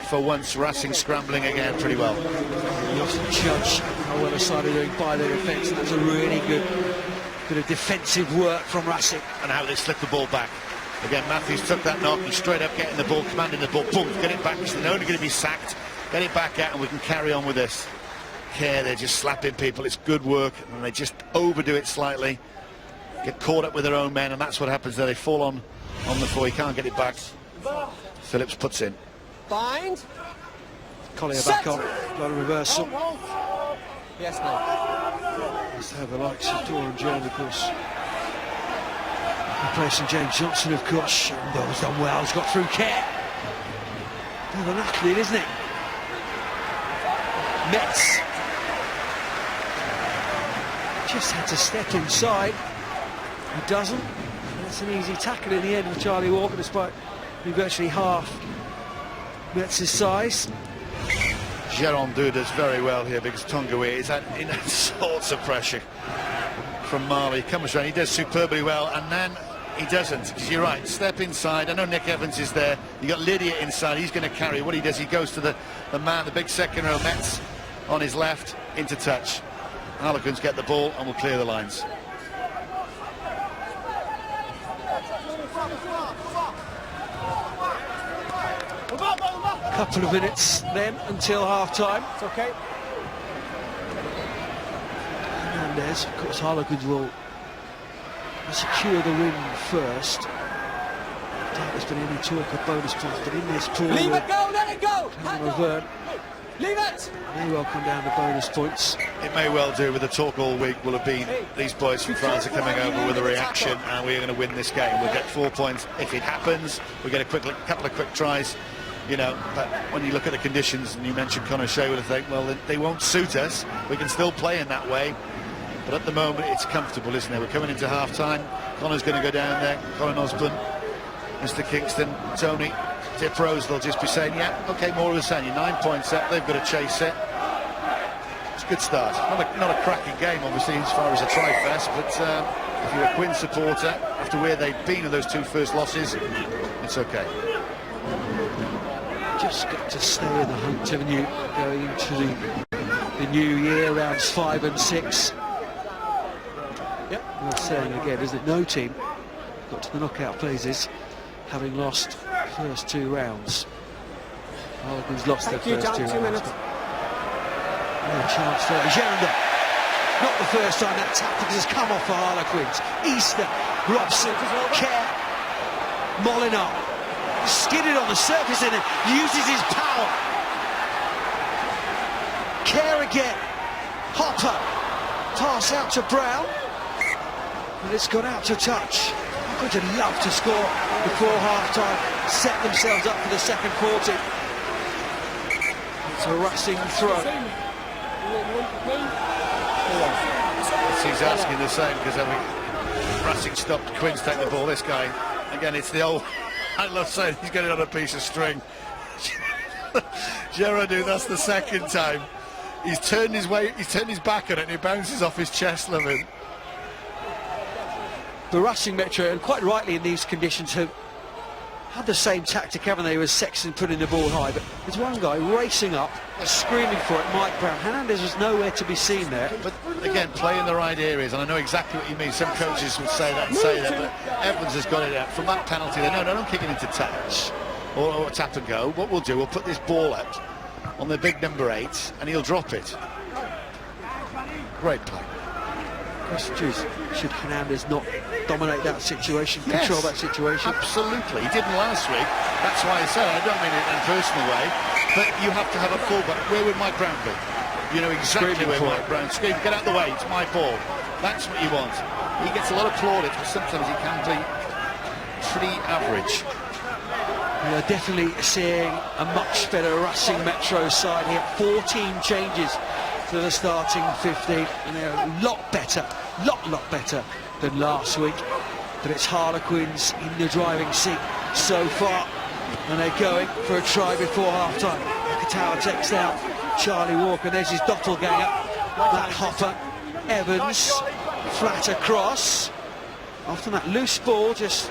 for once, Racing scrambling again pretty well. You have to judge how well the side are doing by their defence. That's a really good bit of defensive work from Racing. And how they slip the ball back. Again, Matthews took that knock and straight up getting the ball, commanding the ball, boom, get it back, because they're only going to be sacked. Get it back out and we can carry on with this. Care, they're just slapping people. It's good work, and they just overdo it slightly, get caught up with their own men, and that's what happens there. They fall on the floor. He can't get it back. Phillips puts in. Bind. Collier back on. Got a reversal. Yes, mate. Let's have the likes of Dawn Jones, of course. Replacing James Johnson, of course. Bell's done well. He's got through Care. Bit of an athlete, isn't it? Metz. Just had to step inside. He doesn't. That's an easy tackle in the end with Charlie Walker, despite being virtually half Metz's size. Gerondeau does very well here, because Tongawi is in all sorts of pressure from Marley. He comes around, he does superbly well, and then he doesn't, because you're right, step inside. I know Nick Evans is there. You got Lydia inside, he's going to carry. What he does, he goes to the man, the big second row, Metz on his left, into touch. Harlequins get the ball and will clear the lines. Couple of minutes then until half-time. It's okay. Hernandez, of course, Harlequins will secure the win first. doubt there's been any talk of bonus points, but in this pool, Leave it go, let it go! Revert Leave it! may well come down to bonus points. It may well do, with the talk all week will have been these boys from France are coming over with a reaction and we're going to win this game. We'll get 4 points if it happens. We'll get a couple of quick tries, you know, but when you look at the conditions, and you mentioned Connor Shea, would think, well, they won't suit us. We can still play in that way. But at the moment, it's comfortable, isn't it? We're coming into half-time. Connor's going to go down there. Colin Osborne, Mr. Kingston, Tony, Dip Rose, they'll just be saying, yeah, OK, more of the same. 9 points up, they've got to chase it. It's a good start. Not a cracking game, obviously, as far as a try-fest, but if you're a Quinn supporter, after where they've been in those 2 first losses, it's OK. Just got to stay in the hunt, haven't you, going into the new year, rounds 5 and 6. Yep, worth saying again, isn't it? No team got to the knockout phases having lost first 2 rounds. Harlequins lost their first 2 rounds. No chance there. Geranda. Not the first time that tactic has come off for Harlequins. Easter, Robson, Kerr, Molinar. Skidded on the surface and uses his power. Kerr again. Hopper. Pass out to Brown. And it's gone out to touch. Would you love to score before half-time, set themselves up for the second 40. It's a Racing throw. He's asking the same, because Racing stopped Quinn's taking the ball. This guy, again, it's the old, I love saying he's got it on a piece of string. Gerardo, that's the second time. He's turned his back on it and it bounces off his chest, Levin. The Racing Metro, and quite rightly in these conditions, have had the same tactic, haven't they, with Sexton putting the ball high. But there's one guy racing up, screaming for it, Mike Brown. Hernandez was nowhere to be seen there. But again, play in the right areas, and I know exactly what you mean. Some coaches would say that and say that, but Evans has got it out. From that penalty, they no, don't kick it into touch or tap and go. What we'll do, we'll put this ball out on the big number 8, and he'll drop it. Great play. Question is, should Hernandez not dominate that situation, control that situation? Absolutely. He didn't last week. That's why I said, I don't mean it in a personal way, but you have to have a fullback. Where would Mike Brown be? You know exactly where Mike Brown scream, get out the way, it's my ball. That's what you want. He gets a lot of plaudits, but sometimes he can be pretty average. We are definitely seeing a much better Racing Metro side here. 14 changes to the starting 15, and they're a lot better than last week. But it's Harlequins in the driving seat so far, and they're going for a try before half-time. Katawa takes out Charlie Walker. There's his doppelganger, that Hopper. Evans, flat across. After that loose ball, just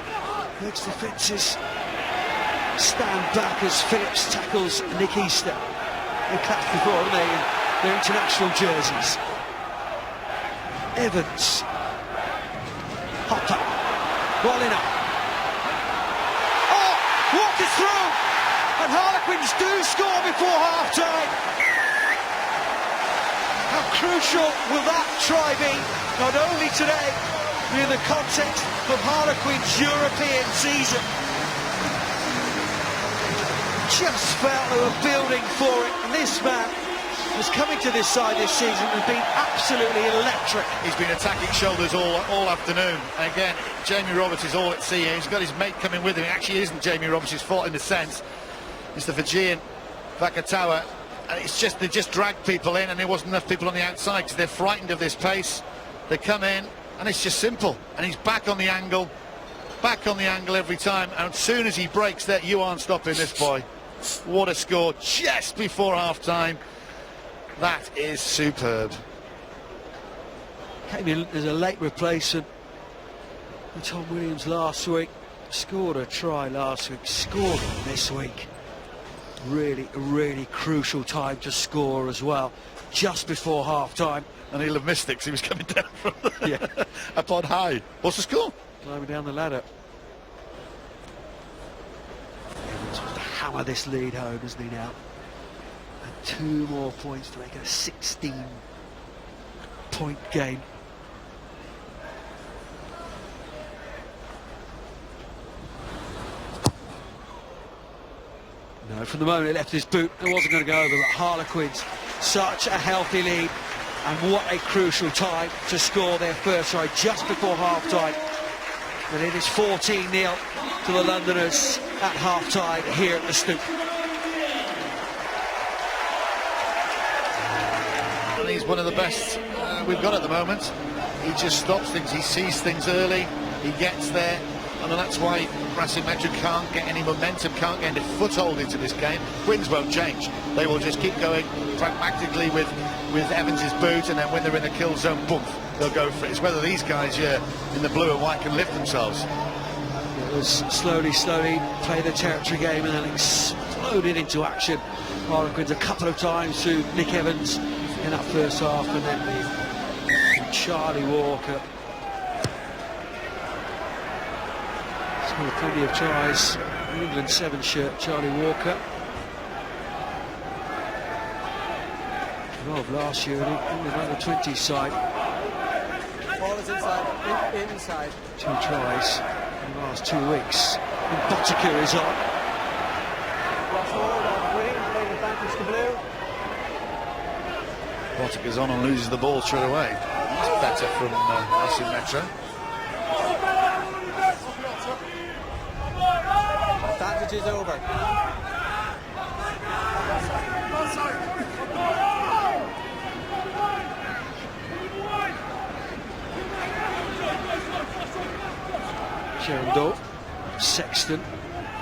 makes the fences stand back as Phillips tackles Nick Easter. They clashed before, haven't they, in their international jerseys. Evans. Hopper. Rolling up. Oh! Walker's through! And Harlequins do score before half-time. How crucial will that try be, not only today, but in the context of Harlequins' European season? Just felt they were building for it, and this man was coming to this side this season and been absolutely electric. He's been attacking shoulders all afternoon. And again, Jamie Roberts is all at sea. He's got his mate coming with him. It actually isn't Jamie Roberts' fault in a sense. It's the Fijian Vakatawa. And it's just, they just dragged people in, and there wasn't enough people on the outside because they're frightened of this pace. They come in, and it's just simple. And he's back on the angle every time. And as soon as he breaks that, you aren't stopping this boy. What a score just before half-time. That is superb. Came in as a late replacement for Tom Williams last week. Scored a try last week, scored one this week. Really crucial time to score as well, just before half-time. And he'll have missed it because he was coming down from up on high. What's the score? Climbing down the ladder. Evans wants to hammer this lead home, isn't he now? And 2 more points to make it a 16-point game. from the moment it left his boot, it wasn't going to go over, but Harlequins, such a healthy lead, and what a crucial time to score their first try just before half-time. And it is 14-0 to the Londoners at half-time here at the Stoop. And he's one of the best we've got at the moment. He just stops things, he sees things early, he gets there, and that's why Racing Metro can't get any momentum, can't get any foothold into this game. Wins won't change. They will just keep going pragmatically with Evans's boot, and then when they're in the kill zone, boom, they'll go for it. It's whether these guys here in the blue and white can lift themselves. It was slowly play the territory game and then exploded into action. Harlequins a couple of times to Nick Evans in that first half, and then Charlie Walker. Scored plenty of tries. England 7 shirt, Charlie Walker. Of last year in the under-20s side. Ball is inside. 2 tries in the last 2 weeks. And Botica is on. Botica's on and loses the ball straight away. That's better from Racing Metro. Advantage is over. Sherindall, Sexton.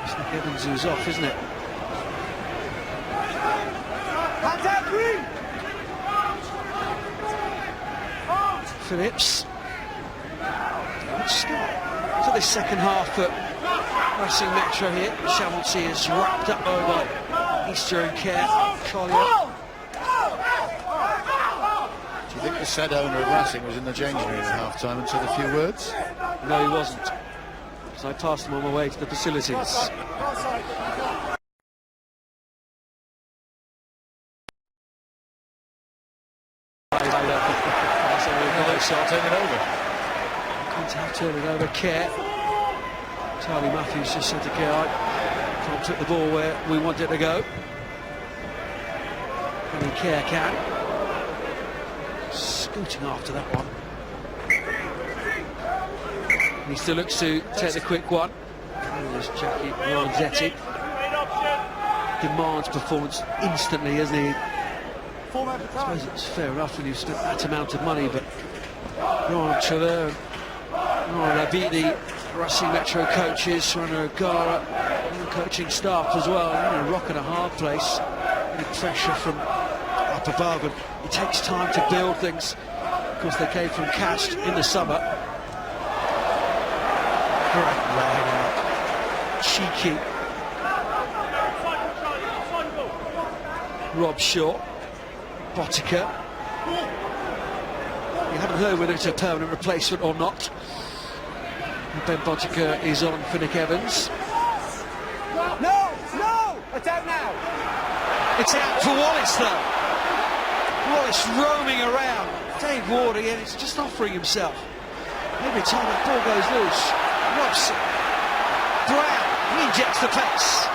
It's Nick Evans who's off, isn't it? Phillips. Good start to this second half for Racing Metro here. Chamonix is wrapped up by Easter and Care. Collier. Do you think the said owner of Racing was in the changing room at half-time and said a few words? No, he wasn't. So I passed him on my way to the facilities. Turn it over. Can't have turned it over. Care. Charlie Matthews just said to Care, I can't put the ball where we want it to go. Only Care can. Scooting after that one. He still looks to take the quick one. There's Jackie Ronzetti. Demands performance instantly, isn't he? I suppose it's fair enough when you've spent that amount of money, but Ron Trevor and Ron beat the Racing Metro coaches, Ron O'Gara, and the coaching staff as well. They're in a rock and a hard place. Any pressure from up above, and it takes time to build things. Of course, they came from Cast in the summer. Great line out. Cheeky. Rob Shaw. Botica. You haven't heard whether it's a permanent replacement or not. Ben Botica is on for Nick Evans. No! It's out now! It's out for Wallace though. Wallace roaming around. Dave Ward again, it's just offering himself. Every time that ball goes loose. Robson. Brown, he injects the pace.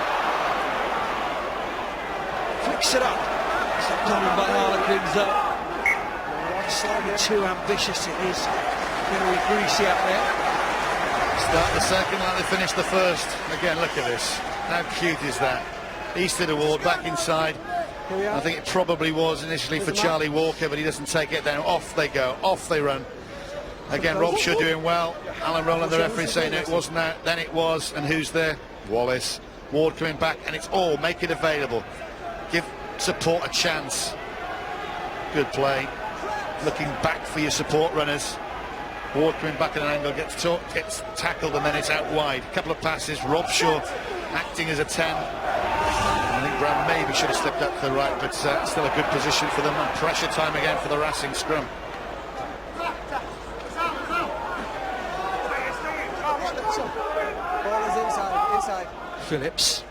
Flicks it up. It's not done by Harlequins though. Slightly too ambitious it is. Very greasy up there. Start the second like they finished the first. Again, look at this. How cute is that? Easton Award back inside. I think it probably was initially for Charlie Walker, but he doesn't take it. Then off they go, off they run. Again, Rob Shaw doing well. Alan Rowland, the referee, saying it wasn't out, then it was. And who's there? Wallace. Ward coming back, and it's all, make it available. Give support a chance. Good play. Looking back for your support runners. Ward coming back at an angle, gets tackled, and then it's out wide. A couple of passes. Rob Shaw acting as a 10. I think Brown maybe should have slipped up to the right, but still a good position for them. And pressure time again for the Racing scrum. Ball is inside. Phillips.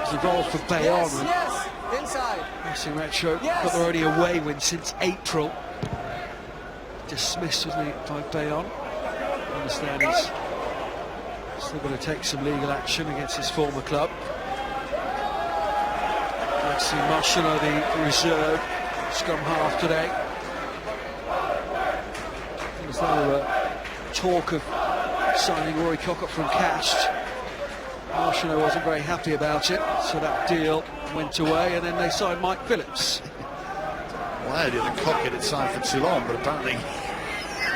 It's involved for Bayonne. Yes, inside. Racing Metro Yes. got their only away win since April. Dismissed, wasn't he, by Bayonne. I understand he's Still going to take some legal action against his former club. Maxime Marchelot, the reserve scrum half today. There's no talk of signing Rory Cockett from Cast. Marchelot wasn't very happy about it, so that deal went away, and then they signed Mike Phillips. Well, I did the Cockett had signed for Toulon, but apparently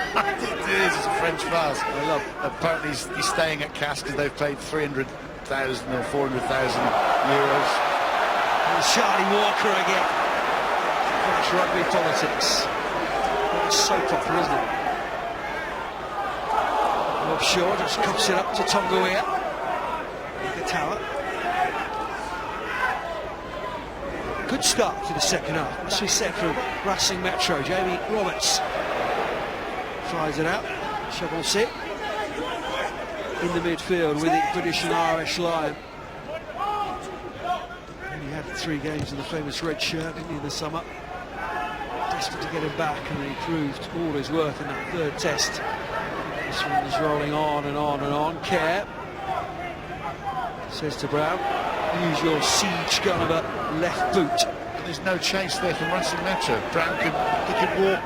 it is a French farce. I love. Apparently he's staying at Cast because they've paid 300,000 or 400,000 euros. And Charlie Walker again. French rugby politics. It's so proper, isn't it? Offshore just cups it up to Tongoia. The tower. Good start to the second half, as we said, from Racing Metro. Jamie Roberts tries it out. Chavancey in the midfield with the British and Irish line. And he had 3 games in the famous red shirt in the summer. Desperate to get him back, and he proved all his worth in that 3rd test. This one is rolling on and on and on. Kerr says to Brown, use your siege gun of a left boot. There's no chase there from Racing Metro. Brown could walk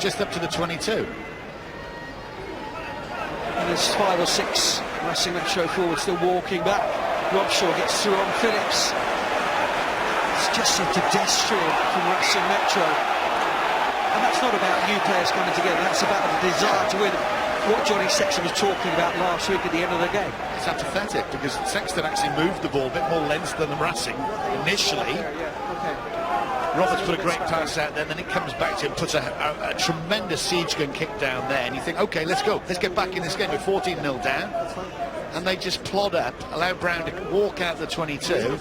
just up to the 22. And there's 5 or 6 Racing Metro forward still walking back. Robshaw gets through on Phillips. It's just a pedestrian from Racing Metro. And that's not about new players coming together, that's about the desire to win. What Johnny Sexton was talking about last week at the end of the game. It's apathetic because Sexton actually moved the ball a bit more length than the Racing initially. Roberts put a great pass out there, then it comes back to him, puts a tremendous siege gun kick down there, and you think, okay, let's go, let's get back in this game. We're 14-0 down, and they just plod up, allow Brown to walk out the 22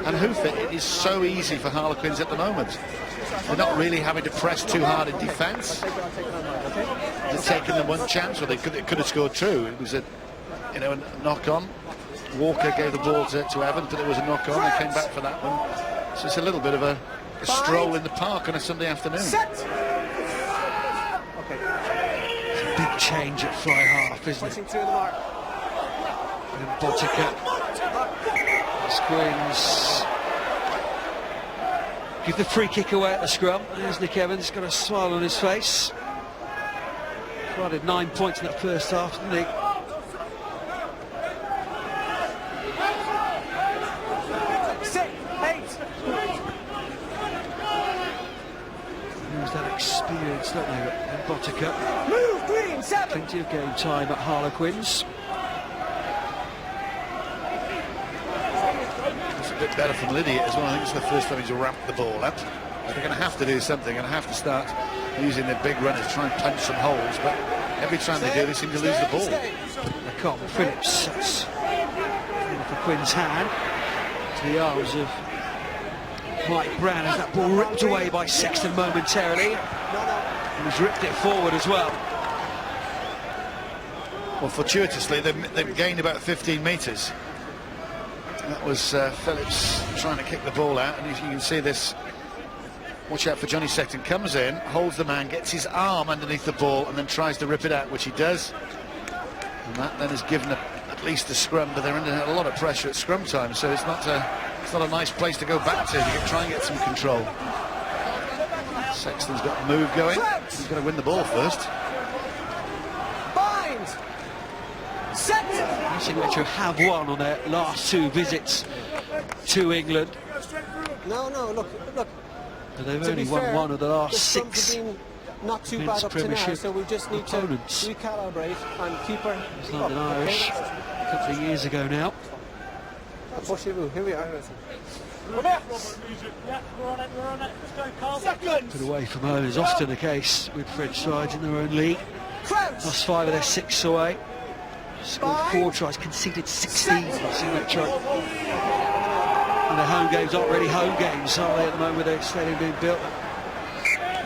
and hoof it. It is so easy for Harlequins at the moment. They're not really having to press too hard in defence. They're taking the one chance, or they could have scored true. It was a knock-on. Walker gave the ball to Evans, but it was a knock-on. They came back for that one. So it's a little bit of a stroll in the park on a Sunday afternoon. It's a big change at fly half, isn't it? And Botica. Squins. Give the free kick away at the scrum. There's Nick Evans, got a smile on his face. Provided 9 points in that first half, didn't he? Use that experience, don't they? And Botica. Move, green, 7. Plenty of game time at Harlequins. It's a bit better from Lydiate as well. I think it's the first time he's ramped the ball up. They're going to have to do something. They're going to have to start using their big runners, try and punch some holes, but every time they do, they seem to lose the ball. Lecombe, Phillips, that's for Quinn's hand to the arms of Mike Brown as that ball ripped away by Sexton momentarily. And he's ripped it forward as well. Well, fortuitously, they've gained about 15 metres. That was Phillips trying to kick the ball out, and if you can see this, watch out for Johnny Sexton, comes in, holds the man, gets his arm underneath the ball and then tries to rip it out, which he does. And that then has given at least a scrum, but they're under a lot of pressure at scrum time, so it's not a nice place to go back to try and get some control. Sexton's got a move going. He's going to win the ball first. Bind! Set! Racing Metro have won on their last 2 visits to England. No, look. But they've only won one of the last 6. Have been not too bad up to now, so we just need opponents. to recalibrate and keep her. It's London Irish a couple of years ago now. Here we are. Put away from home is often the case with French sides in their own league. Lost 5 of their 6 away. Scored 4 tries, conceded 16. Racing Metro. And their home games aren't really home games, are they, at the moment with their stadium being built?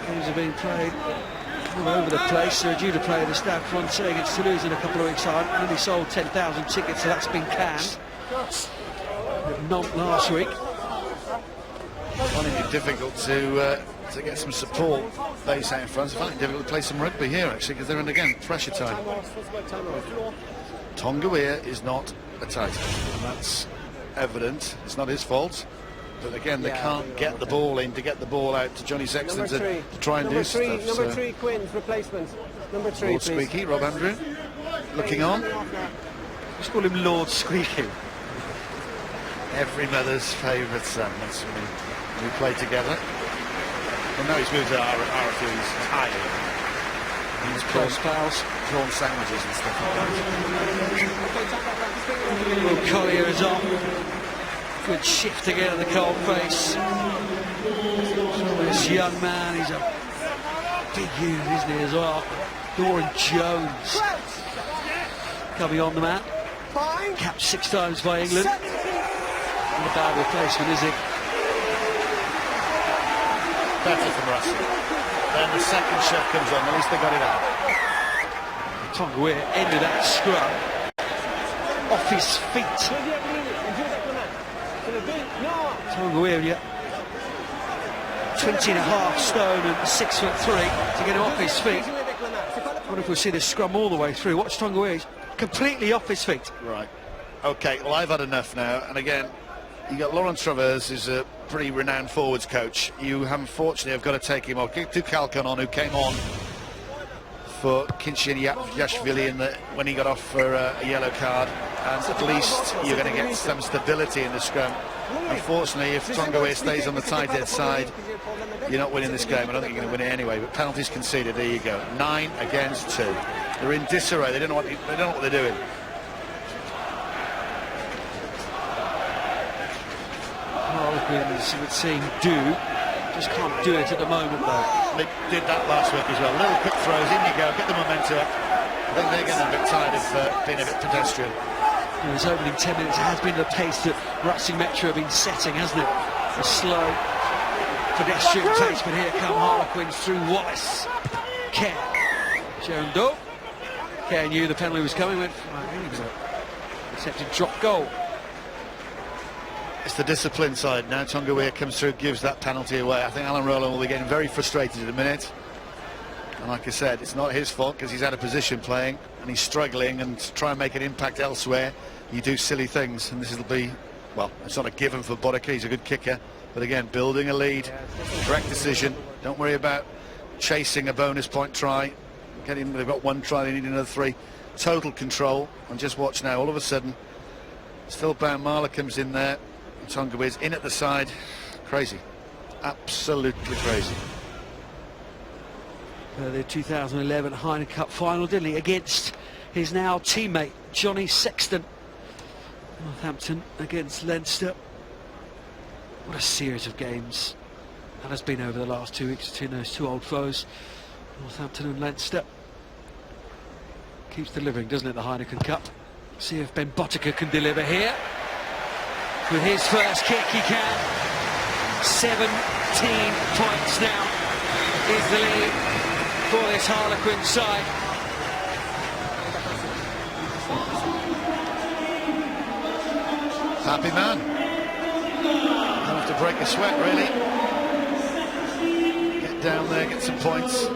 Games are being played all over the place. They're due to play the Stade Francais against Toulouse in a couple of weeks' time. Only sold 10,000 tickets, so that's been canned. Not last week. Finding it difficult to get some support base out in front. I find it difficult to play some rugby here actually because they're in again pressure time. Tonga is not a tight end, and that's evident. It's not his fault. But again, they can't get the ball in to get the ball out to Johnny Sexton to try and do stuff. Number three, Quinn's replacement. Number 3, Lord please. Squeaky, Rob Andrew, looking on. Let's call him Lord Squeaky. Every mother's favourite son. That's when we play together. Well, now he's moved to RFU. He's tired. He's Close pals. prawn sandwiches and stuff like that. Will Collier is on. Good shift to get at the cold face. This young man, he's a big unit, isn't he, as well? Doran Jones coming on the mat. Capped 6 times by England. Not a bad replacement, is he? Better from Russell. Then the second shot comes on, at least they got it out. Tonga ended that scrum off his feet. Tonga, yeah. 20.5 stone and 6'3" to get him off his feet. I wonder if we'll see this scrum all the way through. Watch Tonga, he's completely off his feet. Right. Okay, well, I've had enough now. And again, you got Laurent Travers, who's a pretty renowned forwards coach. You unfortunately have got to take him off. Tukalkan on, who came on for Kinchin Yashvili when he got off for a yellow card. And at least you're going to get some stability in the scrum. Unfortunately, if Tonga stays on the tight head side, you're not winning this game. I don't think you're going to win it anyway. But penalties conceded. There you go. 9 against 2. They're in disarray. They don't know what they're doing. Harlequins, it would seem, just can't do it at the moment, though. They did that last week as well. Little quick throws, in you go, get the momentum up. I think they're getting a bit tired of being a bit pedestrian. His opening 10 minutes has been the pace that Racing Metro have been setting, hasn't it? A slow, pedestrian pace, but here come Harlequins through Wallace. Kerr. Joan Doe. Kerr knew the penalty was coming, went for an accepted drop goal. It's the discipline side now. Tonga comes through, gives that penalty away. I think Alan Rowland will be getting very frustrated in a minute. And like I said, it's not his fault because he's out of position playing and he's struggling, and to try and make an impact elsewhere, you do silly things. And this will be, well, it's not a given for Bodaka, he's a good kicker. But again, building a lead, correct decision. Don't worry about chasing a bonus point try. They've got 1 try, they need another 3. Total control. And just watch now, all of a sudden, still bound Marla comes in there. Tonga is in at the side. Crazy. Absolutely crazy. The 2011 Heineken Cup final, didn't he, against his now teammate Johnny Sexton. Northampton against Leinster. What a series of games that has been over the last 2 weeks between those 2 old foes, Northampton and Leinster. Keeps delivering, doesn't it, the Heineken Cup? See if Ben Bodaka can deliver here. With his first kick, he can. 17 points now is the lead for this Harlequin side. Happy man. Don't have to break a sweat, really. Get down there, get some points. A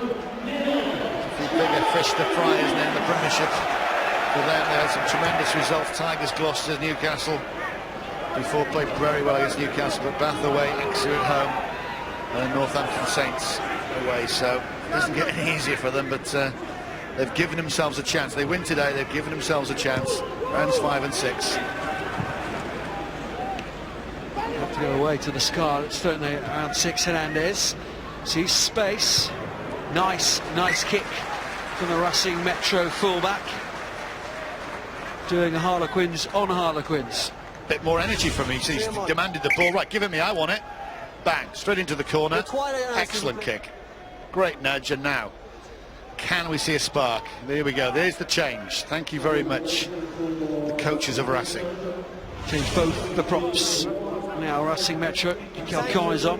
few bigger fish to fry, isn't it, in the Premiership? For them, they had some tremendous results. Tigers, Gloucester, Newcastle. Before played very well against Newcastle, but Bath away, Exeter at home, and Northampton Saints away. So it doesn't get any easier for them, but they've given themselves a chance. They win today, they've given themselves a chance. Rounds 5 and 6. Have to go away to the Scarlet, certainly around 6. Hernandez sees space. Nice kick from the Racing Metro fullback. Doing Harlequins on Harlequins. Bit more energy from him. He's demanded the ball. Right, give it me, I want it. Bang, straight into the corner. Excellent kick. Great nudge, and now, can we see a spark? There we go, there's the change. Thank you very much, the coaches of Racing. Change both the props. Now Racing Metro, Calcon is on.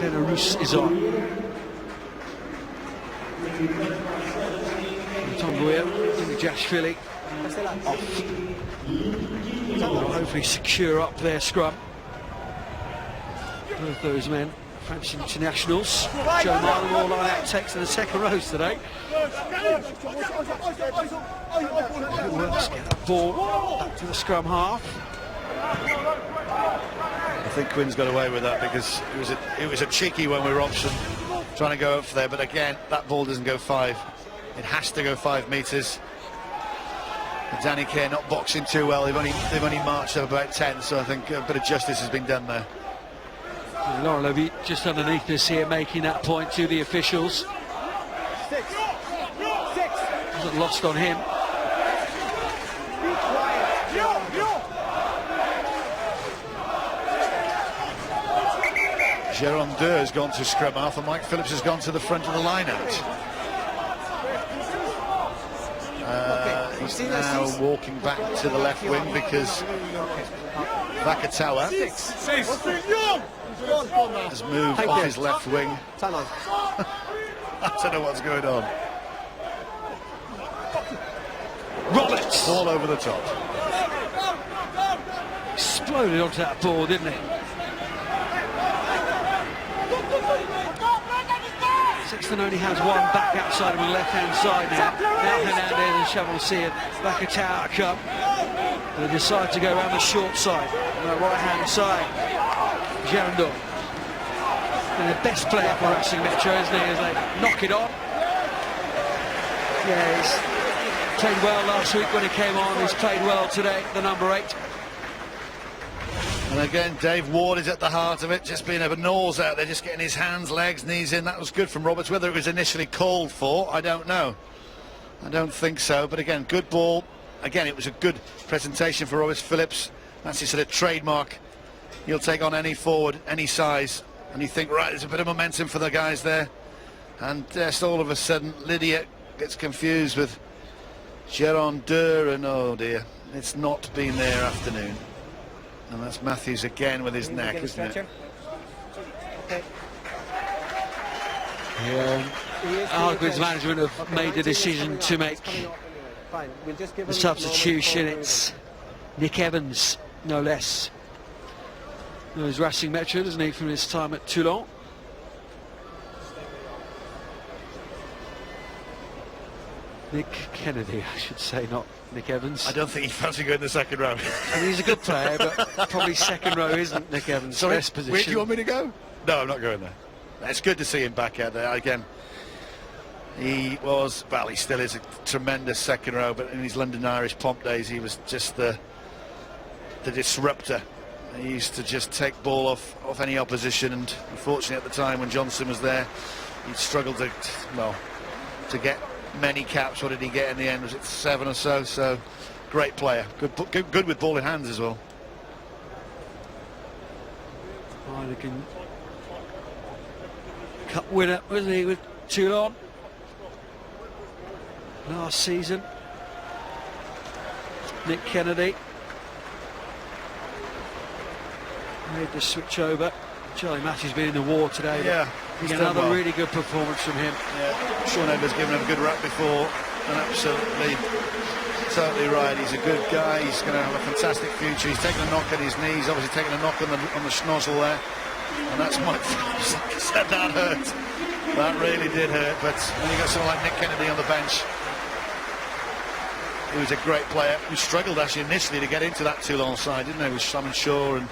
Belarus is on. Tonga, Jashvili off. They'll hopefully secure up their scrum. Both those men French internationals. Joe Marlon all line out takes to the second rows today. Let's get that ball back to the scrum half. I think Quinn's got away with that because it was a cheeky one with Robson trying to go up for there, but again that ball doesn't go 5. It has to go 5 metres. Danny Kerr not boxing too well. They've only marched up about 10, so I think a bit of justice has been done there. Laurent Levy just underneath us here making that point to the officials. Wasn't lost on him. Jérôme Deux has gone to scrum half and Mike Phillips has gone to the front of the line out. He's now walking back to the left wing because Vakatawa has moved off his left wing. I don't know what's going on. Roberts All over the top. exploded onto that ball, didn't he? Sexton only has one back outside of the left-hand side now. Now Hernandez and Chavancy and Vakatawa come. They decide to go around the short side, on the right-hand side. Gerando. And the best player for Racing Metro, isn't he, as they knock it on. Yeah, he's played well last week when he came on. He's played well today, the number 8. And again, Dave Ward is at the heart of it, just being a nose out there, just getting his hands, legs, knees in. That was good from Roberts. Whether it was initially called for, I don't know. I don't think so. But again, good ball. Again, it was a good presentation for Roberts. Phillips, that's his sort of trademark. He'll take on any forward, any size. And you think, right, there's a bit of momentum for the guys there. And just all of a sudden, Lydia gets confused with Jérôme Deux, and oh dear, it's not been their afternoon. And that's Matthews again with his neck, isn't it? Okay. Harlequins management have made the decision to make the substitution. It's Nick Evans, no less. Knows Racing Metro, doesn't he, from his time at Toulon? Nick Kennedy, I should say, not Nick Evans. I don't think he fancy going the second row. I mean, he's a good player, but probably second row isn't Nick Evans' best position. Where do you want me to go? No, I'm not going there. It's good to see him back out there again. He was, well, he still is a tremendous second row, but in his London Irish Pomp days, he was just the disruptor. He used to just take ball off any opposition, and unfortunately at the time when Johnson was there, he struggled to get many caps. What did he get in the end? Was it 7 or so? So great player, good with ball in hands as well. Heineken Cup winner, wasn't he, with Toulon last season. Nick Kennedy made the switch over. Charlie Matthew's been in the war today. Yeah, he's another well. really good performance from him. Yeah, Sean Edwards given him a good rap before, and absolutely, totally right. He's a good guy. He's going to have a fantastic future. He's taken a knock at his knees, obviously taking a knock on the schnozzle there, and that's Mike Phillips. Like I said, that hurt. That really did hurt. But when you got someone like Nick Kennedy on the bench, he was a great player. He struggled actually initially to get into that Toulon side, didn't he? With Simon Shaw and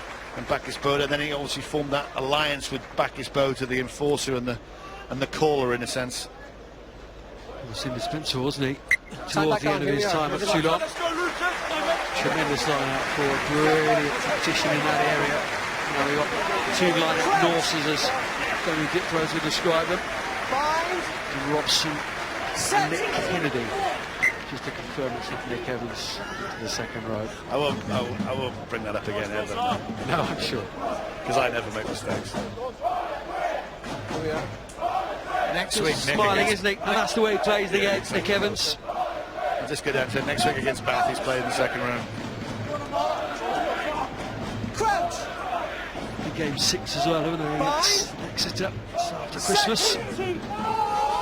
Bacchus Boda, and then he obviously formed that alliance with Bacchus Boda, the enforcer and the caller in a sense. He was indispensable, wasn't he, towards the end of his time at Toulon. Tremendous line out forward, brilliant tactician in that area. Now we've got 2 line-out Norses, as Tony Dipros would describe them. And Robson and Nick Kennedy. Just to confirm it's not Nick Evans to the second row. I won't bring that up again ever. No, I'm sure. Because I never make mistakes. Next week, Nick smiling, against, isn't he? And that's the way he plays against Nick Evans. I'll just go down to next week against Bath. He's played in the second round. Game 6 as well, haven't they, against Exeter after Christmas.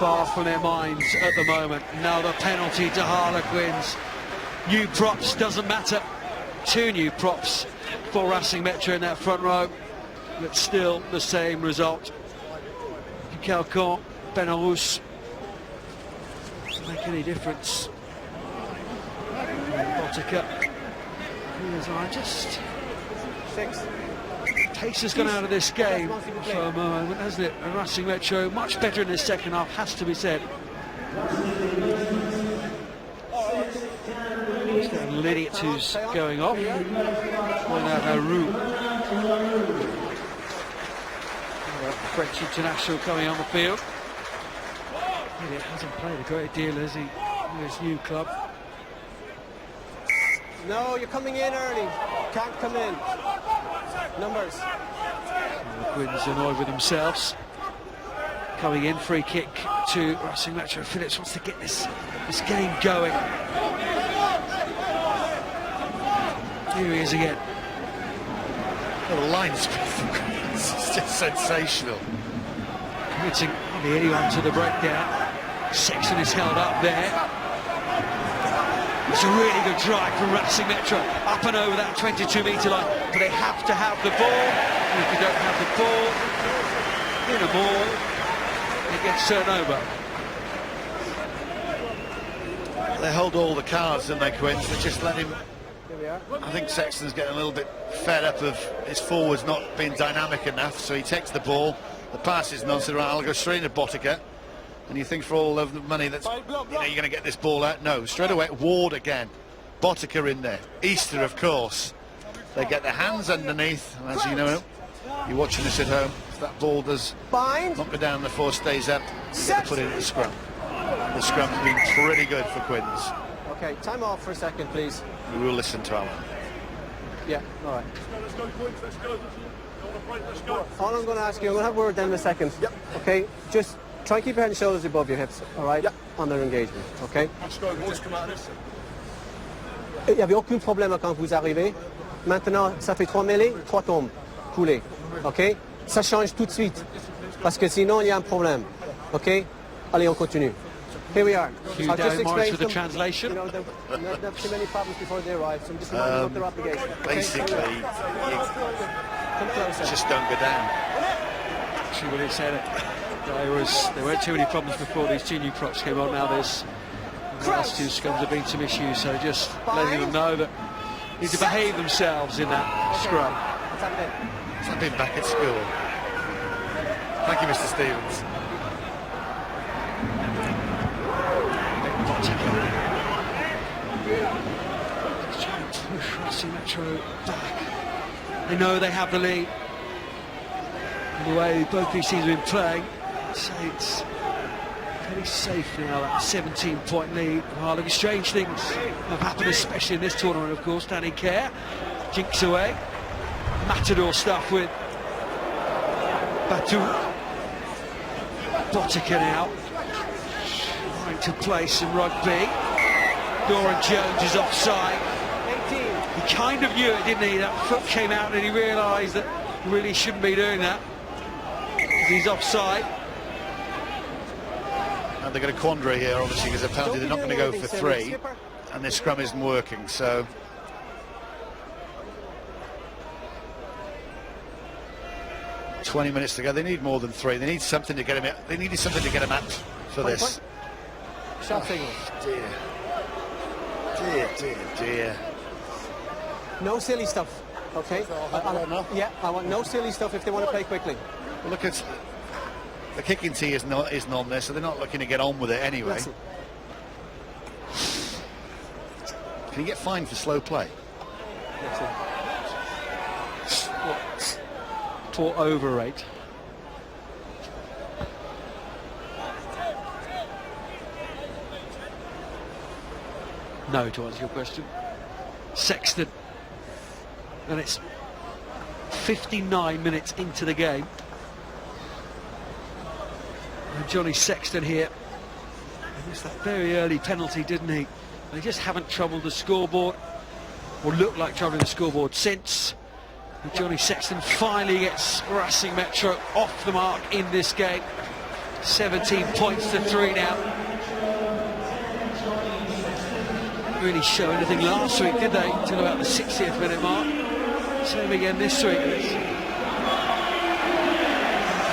Far from their minds at the moment. Now the penalty to Harlequins. New props, doesn't matter. 2 new props for Racing Metro in that front row, but still the same result. Calcon, Benarous make any difference. Botica. Just 6. pace has gone out of this game for a moment, hasn't it? And Racing Metro much better in the second half, has to be said. Lydiot who's going off. Point out Haru. French international coming on the field. Lydiot hasn't played a great deal, has he, in his new club? No, you're coming in early. Can't come in. Numbers. Harlequins annoyed with themselves. Coming in, free kick to Racing Metro. Phillips wants to get this game going. Here he is again. Oh, the line's it's just sensational. Committing hardly anyone to the breakdown. Sexton is held up there. It's a really good drive from Racing Metro, up and over that 22-metre line, but they have to have the ball, and if you don't have the ball, in a ball, it gets turned over. They hold all the cards, don't they, Quins? They just let him... Here we are. I think Sexton's getting a little bit fed up of his forwards not being dynamic enough, so he takes the ball, the pass is nonsense, right, I'll go straight into Botica. And you think for all of the money that's, you're going to get this ball out? No, straight away, Ward again. Botica in there. Easter, of course. They get their hands underneath, and as you know, you're watching this at home, if that ball does not go down, the four stays up, you get to put it in the scrum. The scrum's been pretty good for Quins. Okay, time off for a second, please. We will listen to Alan. Yeah, all right. All I'm going to ask you, I'm going to have a word then in a second. Yep. Okay, just try and keep your head and shoulders above your hips, all right? Yep. On their engagement, okay? Il n'y avait aucun problème quand vous arrivez. Maintenant, ça fait 3 mêlées, 3 tombes coulées, ok? Ça change tout de suite, parce que sinon, il y a un problème, ok? Allez, on continue. Here we are. Hugh Morris with the translation. You know, there have too many problems before they arrive, so I'm just reminding you of their obligation. Okay? Basically, Come closer. just don't go down. Actually, when he said it, there weren't too many problems before these two new props came on. Now the last two scums have been some issues, so just letting them know that they need to behave themselves in that scrum. Let's have it in. It's like being back at school. Thank you, Mr. Stevens. Trying to push Racing Metro back. They know they have the lead. And the way both these teams have been playing, so it's pretty safe now, that 17-point lead. Harlequins, strange things have happened, especially in this tournament, of course. Danny Kerr jinks away. Matador stuff with Batu. Botica now trying to play some rugby. Doran Jones is offside. 18. He kind of knew it, didn't he? That foot came out and he realised that he really shouldn't be doing that. He's offside. And they're going to quandary here, obviously, because apparently they're not going to go for 3, and their scrum isn't working, so... ...20 minutes to go. They need more than 3. They need something to get him out. They needed something to get him out for this. Shot signal. Dear. Dear, dear, dear. No silly stuff, okay? Yeah, I want no silly stuff if they want to play quickly. Well, look, at the kicking tee isn't on there, so they're not looking to get on with it anyway. Listen. Can you get fined for slow play? Poor overrate. No, to answer your question. Sexton. And it's 59 minutes into the game. And Johnny Sexton here. He missed that very early penalty, didn't he? They just haven't troubled the scoreboard, or looked like troubling the scoreboard since. And Johnny Sexton finally gets Racing Metro off the mark in this game. 17 points to 3 now. Really show anything last week, did they? Until about the 60th minute mark. Same again this week. A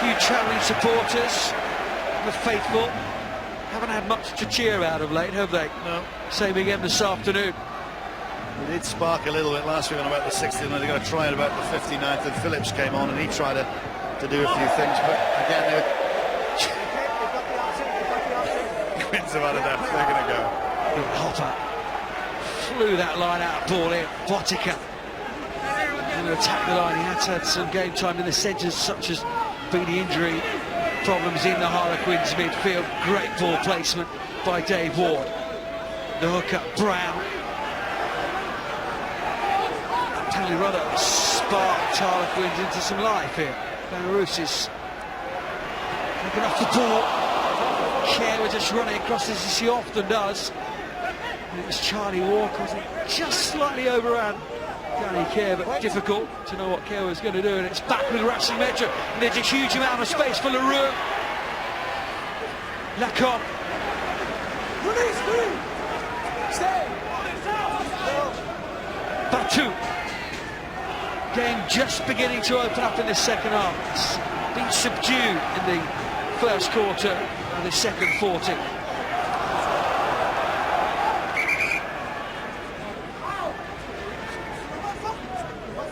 few travelling supporters. the faithful haven't had much to cheer out of late, have they? No. Same again this afternoon. It did spark a little bit last week on about the 60th, and they're going to try it about the 59th, and Phillips came on and he tried to do a few things, but again, they were... Quins have had enough, they're going to go. Hopper flew that line out, ball in, Botica. Going to attack the line. He had some game time in the centres, such as being the injury problems in the Harlequins midfield. Great ball placement by Dave Ward. The hooker, Brown. Apparently rather sparked Harlequins into some life here. Belarus is looking off the ball. Kerr was just running across as she often does. And it was Charlie Walker, wasn't it? Just slightly overran Danny Kerr, but difficult to know what Kerr was going to do. And it's back with Racing Metro. And there's a huge amount of space for LaRue. Lacombe. Batu. Game just beginning to open up in the second half. It's been subdued in the first quarter and the second 40.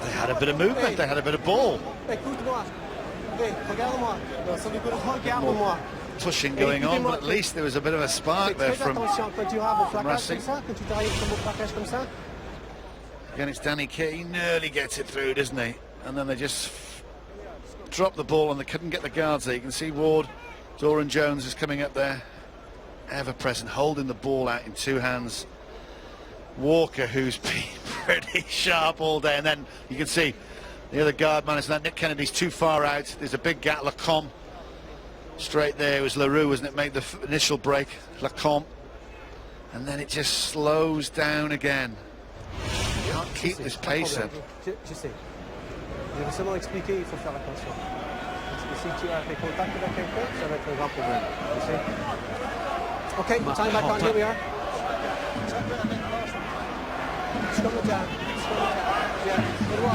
They had a bit of movement, they had a bit of ball. Pushing going on, but at least there was a bit of a spark there from Racing. Again, it's Danny Kerr. He nearly gets it through, doesn't he? And then they just drop the ball and they couldn't get the guards there. You can see Ward, Doran Jones is coming up there, ever present, holding the ball out in two hands. Walker, who's been pretty sharp all day, and then you can see the other guard man is that Nick Kennedy's too far out. There's a big gap. Lacombe straight there. It was LaRue, wasn't it, made the initial break. Lacombe, and then it just slows down again. You can't keep this pace up. Je sais. Je vais seulement expliquer, il faut faire attention. Parce que si tu as fait contact avec quelqu'un, ça va être un grand problème. You see? Okay, time back on. Here we are.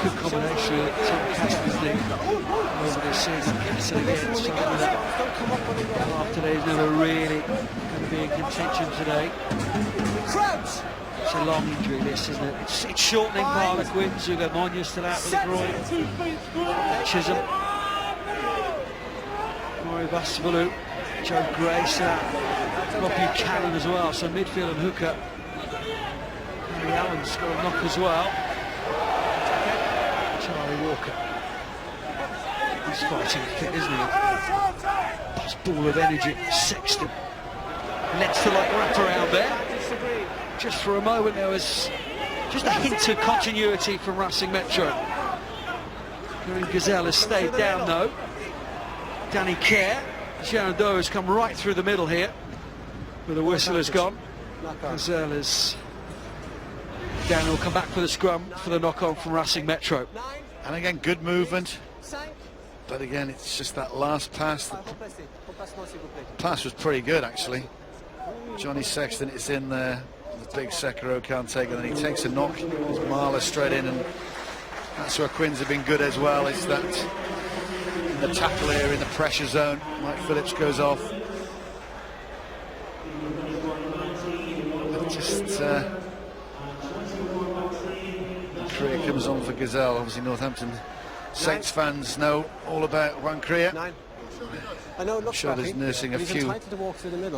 Good combination of Tom Casper's lead over this season. Gets it again, something that after today's never really going to be in contention today. It's a long injury, this, isn't it? It's shortening for Harlequins. Hugo Monya's still out with the groin. Chisholm. Maury Bastavalou. Joe Gray still out. Rob Buchanan as well. So midfield and hooker. Harry Allen's got a knock as well. Charlie Walker. He's fighting fit, isn't he? Buzz ball of energy. Sexton. Lets the light wrap around there. Just for a moment there was just a hint of continuity from Racing Metro. Green Gazelle has stayed down though. Danny Kerr. Sharon Doe has come right through the middle here. Where the whistle has gone. Gazelle is down. Will come back for the scrum for the knock-on from Racing Metro. And again, good movement. But again, it's just that last pass. The pass was pretty good actually. Johnny Sexton is in there. The big Sekiro can't take it, and he takes a knock. There's Marler straight in, and that's where Quins have been good as well. Is that in the tackle area, in the pressure zone. Mike Phillips goes off. But just Kriya comes on for Gazelle. Obviously Northampton Saints fans know all about Juan Kriya. I'm sure there's nursing a few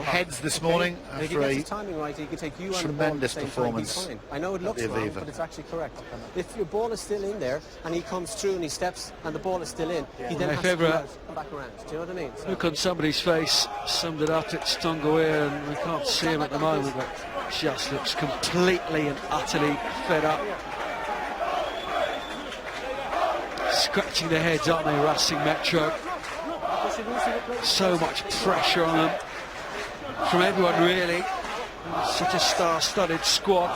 heads this morning after a tremendous performance I know it looks wrong, but it's actually correct. If your ball is still in there and he comes through and he steps and the ball is still in, he then has to come back around. Do you know what I mean? So look on somebody's face, summed it up. It's Tongoea, and we can't see him at the moment, but just looks completely and utterly fed up. Scratching their heads, aren't they, Racing Metro? So much pressure on them from everyone, really. Such a star-studded squad.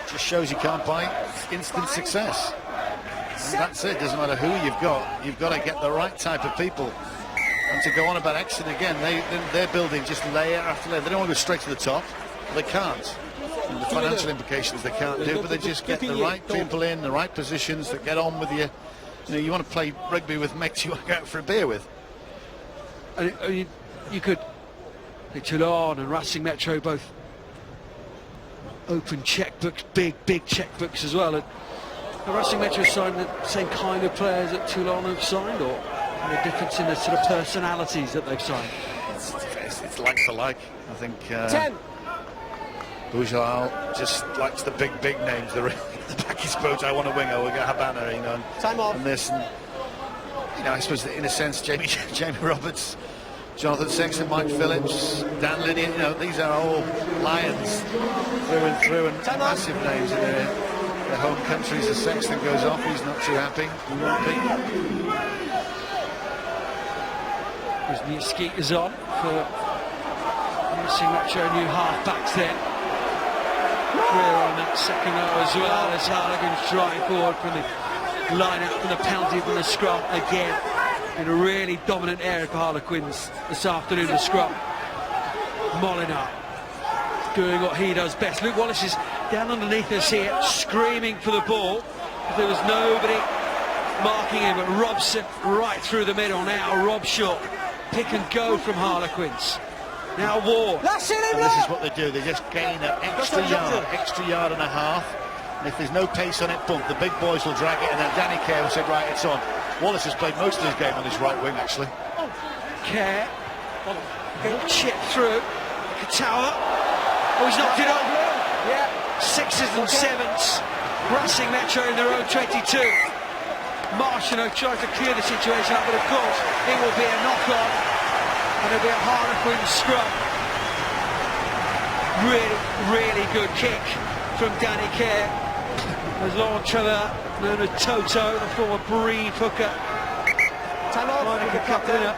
Just shows you can't buy instant success. And that's it. Doesn't matter who you've got to get the right type of people. And to go on about Exeter again, they're building just layer after layer. They don't want to go straight to the top. They can't. And the financial implications they can't do, but they just get the right people in the right positions that get on with you. You know, you want to play rugby with mates you want to go out for a beer with. you could, Toulon and Racing Metro both open checkbooks, big checkbooks as well. And Racing Metro signed the same kind of players that Toulon have signed, or any difference in the sort of personalities that they've signed? It's like for like. I think 10. Boujal just likes the big names. The back his boat, I want a winger, we'll get Habana, you know, Time off. and this, and, you know, I suppose in a sense, Jamie Roberts, Jonathan Sexton, Mike Phillips, Dan Linney, you know, these are all Lions through and through, and massive names in their home countries. As Sexton goes off, he's not too happy. He won't be. There's new skeeters on for Racing Metro, new half-backs then. Clear on that second row as well, as Harlequins trying forward from the line-out, from the penalty, from the scrum again. In a really dominant area for Harlequins this afternoon, the scrum. Molinar doing what he does best. Luke Wallace is down underneath us here, screaming for the ball. There was nobody marking him, but Robson right through the middle now. Rob Shaw, pick and go from Harlequins. Now Ward. And this is what they do, they just gain an extra yard and a half. And if there's no pace on it, bump, the big boys will drag it, and then Danny Kerr will say, right, it's on. Wallace has played most of his game on his right wing, actually. Kerr, chip through, Katawa, oh, he's knocked it on. Yeah. Sixes and sevens, Racing Metro in their own 22. Martineau tries to clear the situation up, but of course it will be a knock-on, and it'll be a Harlequin scrum. Really good kick from Danny Kerr. As Laurent Trevor, known as Toto, the former Breed hooker. Time off. Heineken Cup winner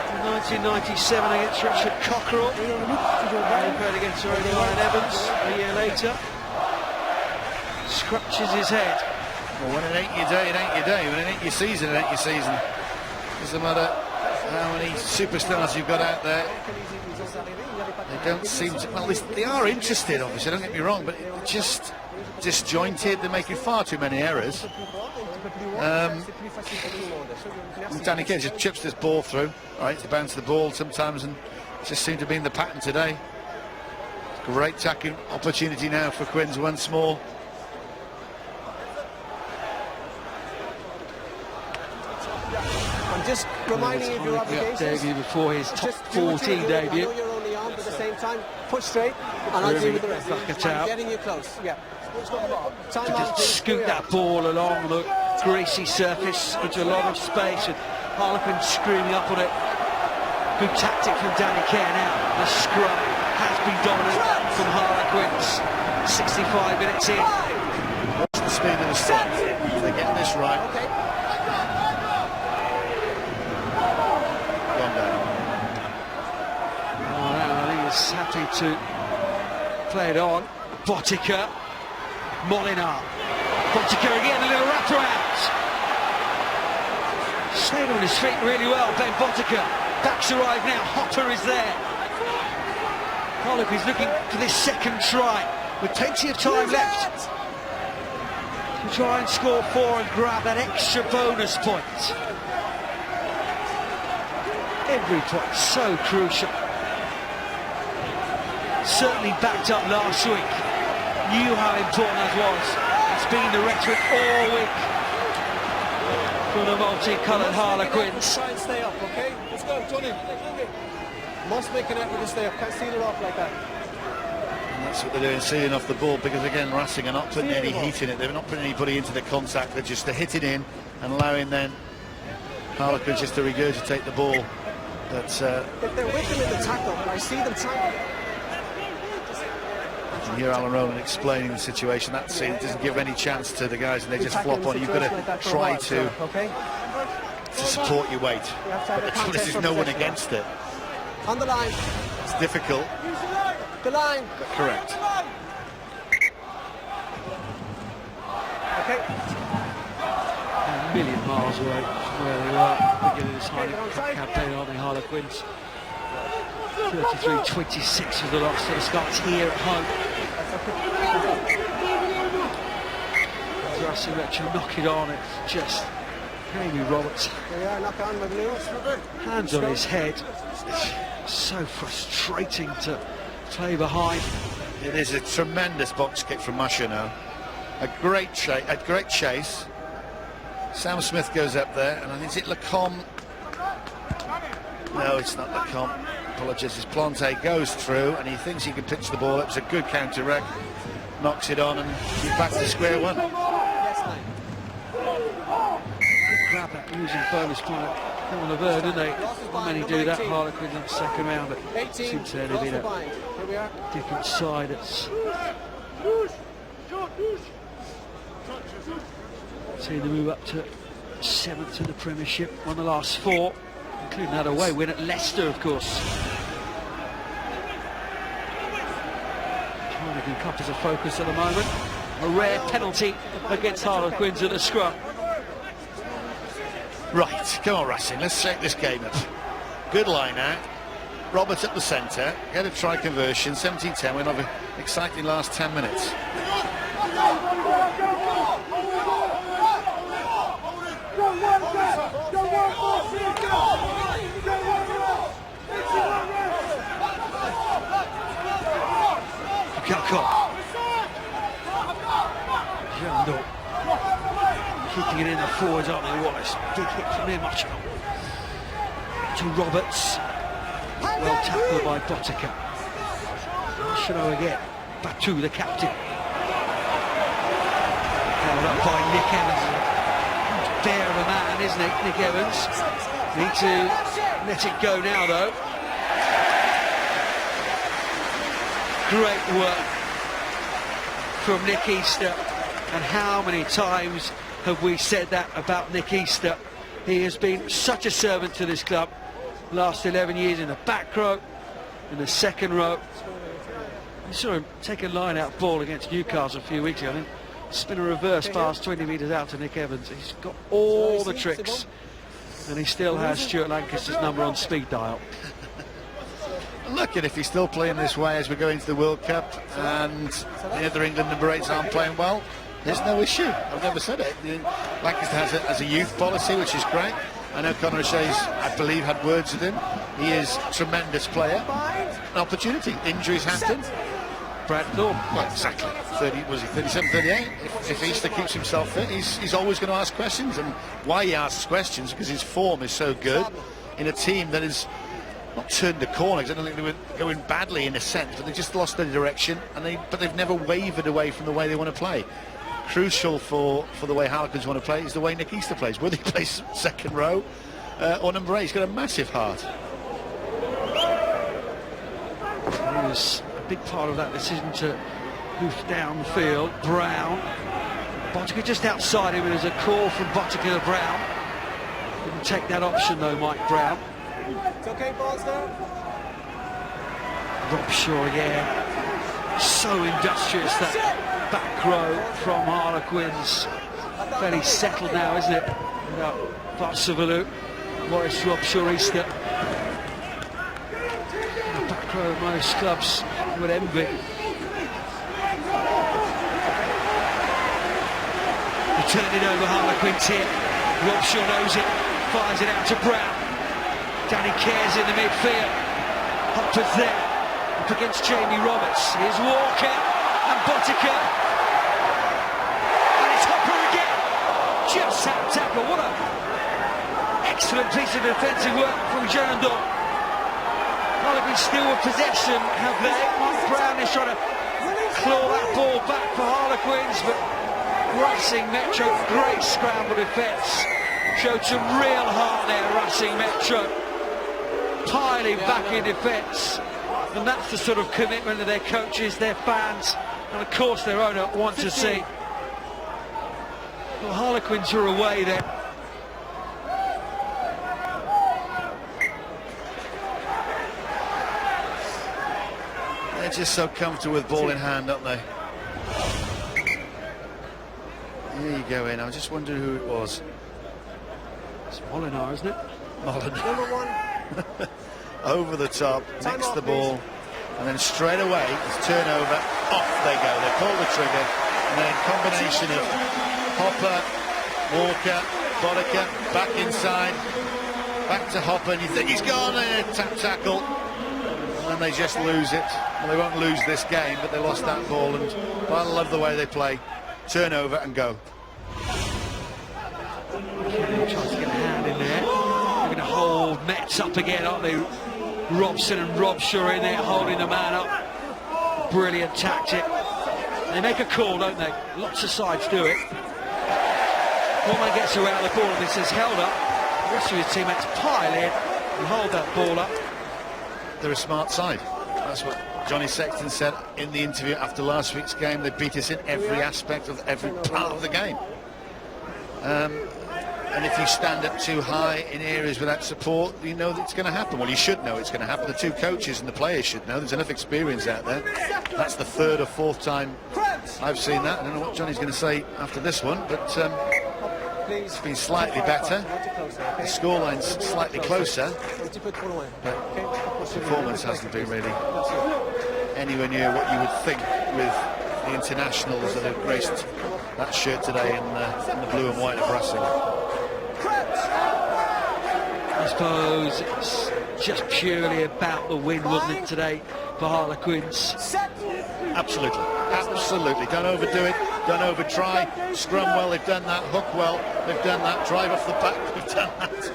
in 1997 against Richard Cockerell. Played against Ryan Evans a year later. Scratches his head. Well, when it ain't your day, it ain't your day. When it ain't your season, it ain't your season. Doesn't matter how many superstars you've got out there. They don't seem to, well, they are interested, obviously, don't get me wrong, but it's just disjointed. They're making far too many errors. Danny Kerr just chips this ball through, right, to bounce the ball sometimes, and it just seemed to be in the pattern today. Great attacking opportunity now for Quins once more. I'm just reminding you of your obligations. Debut before his top Just do what 14 you're doing. debut. I know you're only on, but at the same time, push straight, and I'll deal with the rest. I'm getting you close. Yeah. Time To out. just scoot that ball along the greasy surface into a lot of space, and Harlequin screaming up on it. Good tactic from Danny Kerr now. The scrum has been dominant from Harlequins. 65 minutes in. What's the speed of the stop? If they're getting this right. Okay. Gone down. Oh, no, I think he's happy to play it on. Botica, Molinar. Botica again, a little wraparound. Stayed on his feet really well, Ben Botica. Backs arrived now, Hopper is there. Harlequins looking for this second try, with plenty of time left to try and score 4 and grab that extra bonus point. Every point so crucial. Certainly backed up last week. Knew how important that was. It's been the rhetoric all week from the multicoloured Harlequins. Try and stay up, okay? Let's go, Johnny. Must make an effort to stay up. Can't seal it off like that. And that's what they're doing, sealing off the ball, because again, Racing are not putting any heat in it. They're not putting anybody into the contact. They're just hitting in and allowing then Harlequins just to regurgitate the ball. But They're with them in the tackle. I see them tackle. you hear Alan Rowan explaining the situation. That doesn't give any chance to the guys, and they just flop on. You've got to try to support your weight. But there's no one against it. On the line. It's difficult. The line. Correct. Okay. A million miles away from where they were beginning this Heineken campaign, aren't they, Harlequins? 33-26 was the loss to the Scots here at home. As Racing Metro knock it on, it's just Jamie Roberts, There we are, knock on by Blue. hands on his head. It's so frustrating to play behind. It is a tremendous box kick from Masha now. A great chase. Sam Smith goes up there, and is it Lacombe? No, it's not Lacombe. Apologies. Plante goes through, and he thinks he can pitch the ball up. It's a good counter-rec. Knocks it on, and he's back to square one. Grab that losing bonus point on the bird, didn't they? Not many do that. Harlequins in the second round, but it seems to have been a different side. It's seeing them move up to 7th in the Premiership, won the last 4, including that away win at Leicester, of course. Heineken Cup is a focus at the moment. A rare penalty against Harlequins at the scrum. Right, come on Racing, let's shake this game up. Good line out. Roberts up the centre, get a try conversion, 17-10, we'll have an exciting last 10 minutes. Keeping it in the forwards, aren't they, Wallace? Big hit from him, much to Roberts. Well tackled by Botica. Marshall again. Batu, the captain. Held up by Nick Evans. Bear of a man, isn't it, Nick Evans? Need to let it go now, though. Great work from Nick Easter. And how many times have we said that about Nick Easter? He has been such a servant to this club. Last 11 years in the back row, in the second row. You saw him take a line-out ball against Newcastle a few weeks ago. I think spin a reverse pass 20 metres out to Nick Evans. He's got all the tricks, and he still has Stuart Lancaster's number on speed dial. Look at if he's still playing this way as we go into the World Cup, and the other England number 8s aren't playing well. There's no issue. I've never said it. Lancaster has a youth policy, which is great. I know Conor O'Shea's, I believe, had words with him. He is a tremendous player. An opportunity. Injuries happen. Brad Thorpe. Well, exactly. 37, 38? If Easter keeps himself fit, he's always going to ask questions. And why he asks questions, because his form is so good in a team that is not turned a corner, because I don't think they were going badly in a sense, but they just lost their direction, but they've never wavered away from the way they want to play. Crucial for the way Harlequins want to play is the way Nick Easter plays. Whether he plays second row or number 8, he's got a massive heart. He was a big part of that decision to hoof downfield. Brown. Botica just outside him, and there's a call from Botica to Brown. Didn't take that option though, Mike Brown. It's okay, balls there. Robshaw again. So industrious, that back row from Harlequins. Fairly settled now, isn't it? Without Varsavalu, Morris, Robshaw, Easter. The back row most clubs would envy. They turn it over, Harlequins here. Robshaw knows it, fires it out to Brown. Danny Cares in the midfield. Hopper's there, up against Jamie Roberts. Here's Walker and Botica. And it's Hopper again. Just out tackle. What an excellent piece of defensive work from Gerandon. Harlequins still with possession, have they? Mike Brown is trying to claw that ball back for Harlequins, but Racing Metro, great scramble defence. Showed some real heart there, Racing Metro. Piling back in defence. And that's the sort of commitment that their coaches, their fans, and of course their owner want to see. Well, Harlequins are away there. They're just so comfortable with ball in hand, aren't they? Here you go in. I just wondered who it was. It's Molinar, isn't it? Molinar. Number 1. Over the top, next the ball, and then straight away, it's turnover, off they go. They pull the trigger, and then in combination of Hopper, Walker, Boddicker back inside, back to Hopper, and you think he's gone there, tackle, and they just lose it. Well, they won't lose this game, but they lost that ball, and I love the way they play. Turnover and go. Trying to get a hand in there. They're going to hold Mets up again, aren't they? Robson and Robshaw in there holding the man up. Brilliant tactic. They make a call, don't they? Lots of sides do it. One man gets around the ball and this is held up. The rest of his teammates pile in and hold that ball up. They're a smart side. That's what Johnny Sexton said in the interview after last week's game. They beat us in every aspect of every part of the game. And if you stand up too high in areas without support, you know that it's going to happen. Well, you should know it's going to happen. The two coaches and the players should know. There's enough experience out there. That's the third or fourth time I've seen that. I don't know what Johnny's going to say after this one, but it's been slightly better. The scoreline's slightly closer, but performance hasn't been really anywhere near what you would think with the internationals that have graced that shirt today in the blue and white of Racing. I suppose it's just purely about the win, wasn't it, today for Harlequins? Absolutely, absolutely. Don't overdo it, don't over-try. Scrum well, they've done that. Hook well, they've done that. Drive off the back, they've done that.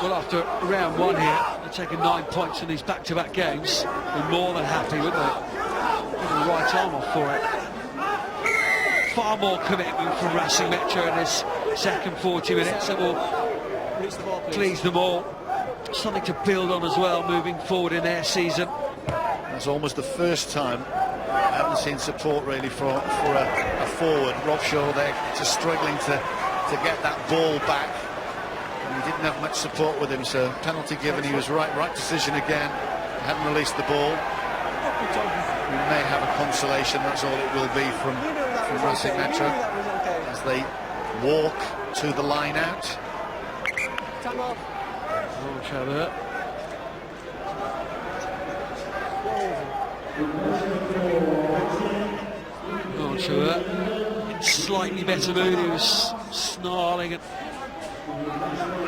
Well, after round one here, they're taking 9 points in these back-to-back games. They're more than happy, wouldn't they? Getting the right arm off for it. Far more commitment from Racing Metro in this second 40 minutes that will please them all. Something to build on as well moving forward in their season. That's almost the first time I haven't seen support really for a forward. Robshaw there just struggling to get that ball back. And he didn't have much support with him, so penalty given. He was right decision again. Hadn't released the ball. We may have a consolation, that's all it will be from Racing Metro as they walk to the line out. Slightly better mood. He was snarling and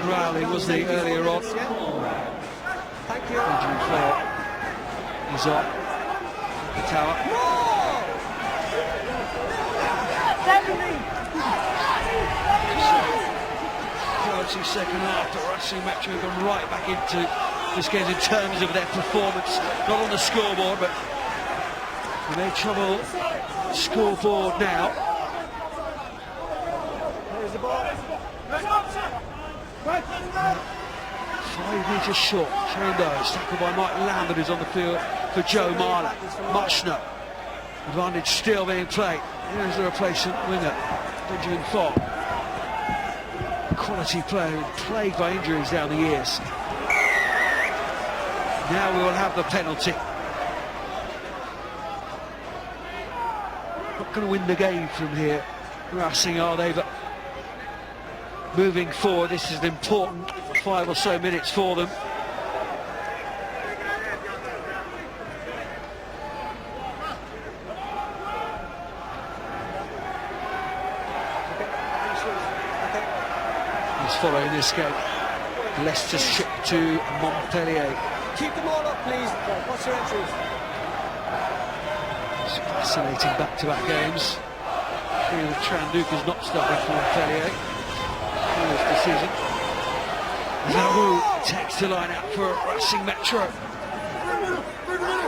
growling, wasn't he, earlier on? Thank you. He's on the tower. So, second half, but Racing Metro have gone right back into this game in terms of their performance, not on the scoreboard, but in their trouble scoreboard now. There's the ball. 5 metres short. Chando, tackled by Mike Lambert, who's on the field for Joe Marler. Mushner, advantage still being played. Here's the replacement winger, Benjamin Fogg. Quality player, plagued by injuries down the years. Now we will have the penalty. Not going to win the game from here, Racing, are they? But moving forward, this is an important 5 or so minutes for them. He's following this game. Leicester ship to Montpellier. Keep them all up, please. What's your entries? It's fascinating back-to-back games. Tranduca's not starting for Montpellier. This decision. Zawu takes the line out for Racing Metro.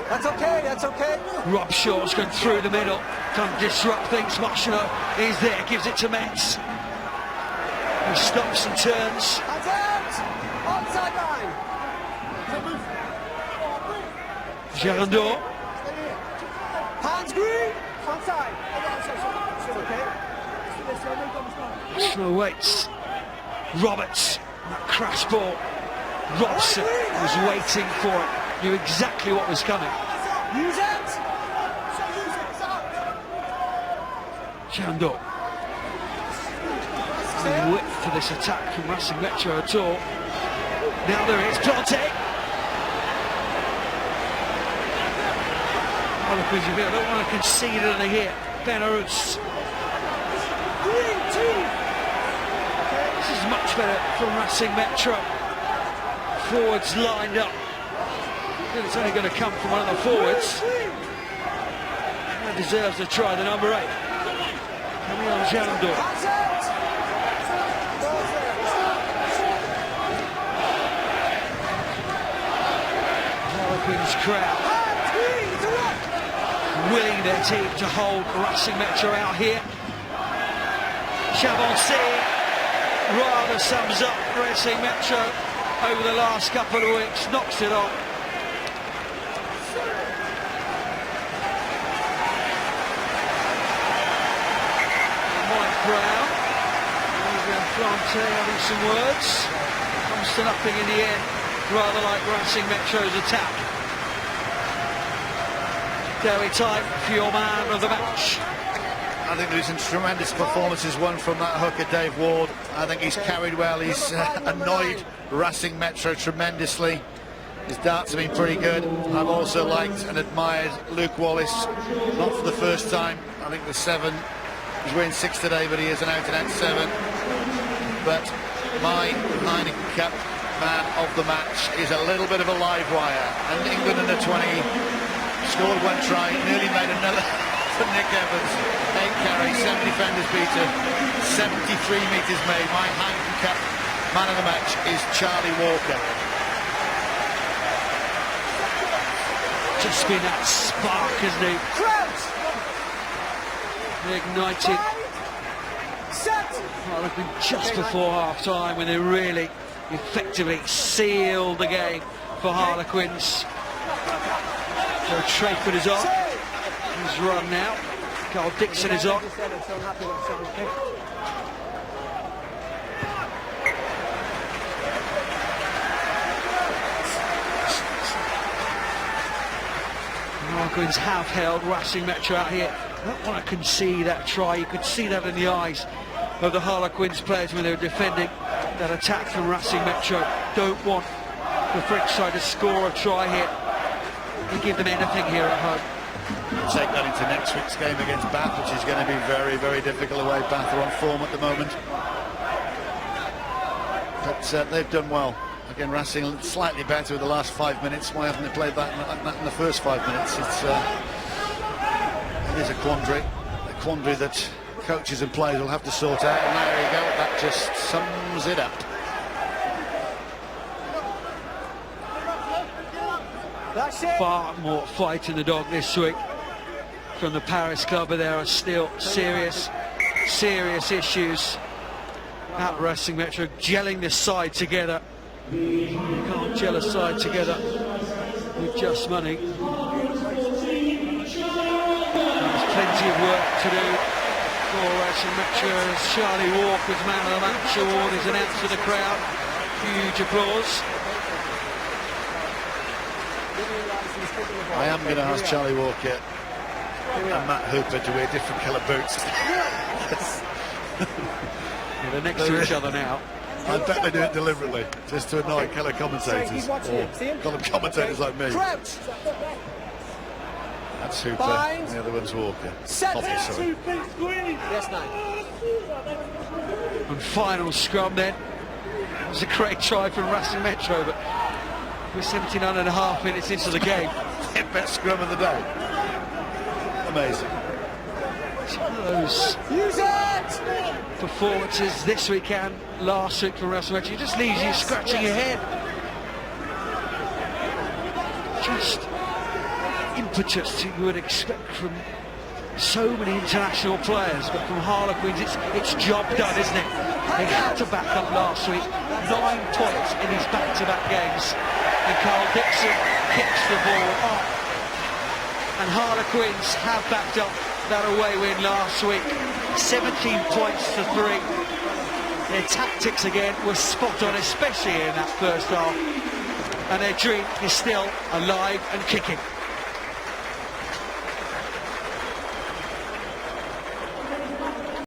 That's okay, that's okay. Robshaw's going through the middle, can't disrupt things. Mushner is there, gives it to Metz. He stops and turns. Hands out! Onside line! Gerandor. Hands green! Onside! Mushner waits. Roberts, that crash ball. Robson was waiting for it, knew exactly what was coming. Use it! Gerandor. No width to this attack from Racing Metro at all. Now there is Plante. I don't want to concede anything here. Benarous. This is much better from Racing Metro. Forwards lined up. It's only going to come from one of the forwards. That deserves a try, the number 8. Coming on Jandor. Harlequins crowd willing their team to hold Racing Metro out here. Chavancy rather sums up Racing Metro over the last couple of weeks, knocks it on. Mike Brown, Plante having some words, comes to nothing in the end, rather like Racing Metro's attack. Derby time for your man of the match. I think there's some tremendous performances, one from that hooker, Dave Ward. I think he's carried well. He's annoyed Racing Metro tremendously. His darts have been pretty good. I've also liked and admired Luke Wallace, not for the first time. I think the 7, he's wearing 6 today, but he is an out-and-out 7. But my Heineken Cup man of the match is a little bit of a live wire. And England under 20 scored 1 try, nearly made another for Nick Evans. 8 carries, 7 defenders beaten, 73 metres made. My Heineken Cup man of the match is Charlie Walker. Just been that spark, hasn't he? Ignited. Harlequin just before half-time when they really effectively sealed the game for Harlequins. So Trafford is on. He's run now. Carl Dixon is on. Harlequins have held Racing Metro out here. They don't want to concede that try. You could see that in the eyes of the Harlequins players when they were defending that attack from Racing Metro. Don't want the French side to score a try here and give them anything here at home. Take that into next week's game against Bath, which is going to be very, very difficult away. Bath are on form at the moment. But they've done well. Again, Racing slightly better with the last 5 minutes. Why haven't they played that in the first 5 minutes? It is a quandary that coaches and players will have to sort out. And there you go, that just sums it up. Far more fight in the dog this week from the Paris club, but there are still serious issues at Racing Metro. Gelling this side together. You can't gel a side together with just money. There's plenty of work to do for Racing Metro. Charlie Walker's man of the match award is announced to the crowd. Huge applause. I am going to ask Charlie Walker and Matt Hooper to wear different colour boots. Yeah, they're next to each other now. I bet they do it deliberately, just to annoy colour commentators, or colour commentators like me. That's Hooper, and the other one's Walker. Sorry. Yes, 9. And final scrum then. It was a great try from Racing Metro, but we're 79.5 minutes into the game. Best scrum of the day. Amazing. Those performances this weekend, last week from Racing Metro, it just leaves you scratching your head. Just impetus you would expect from so many international players, but from Harlequins it's job done, isn't it? They had to back up last week, 9 points in his back-to-back games, and Carl Dixon kicks the ball up, and Harlequins have backed up that away win last week, 17 points to 3. Their tactics again were spot on, especially in that first half, and their dream is still alive and kicking.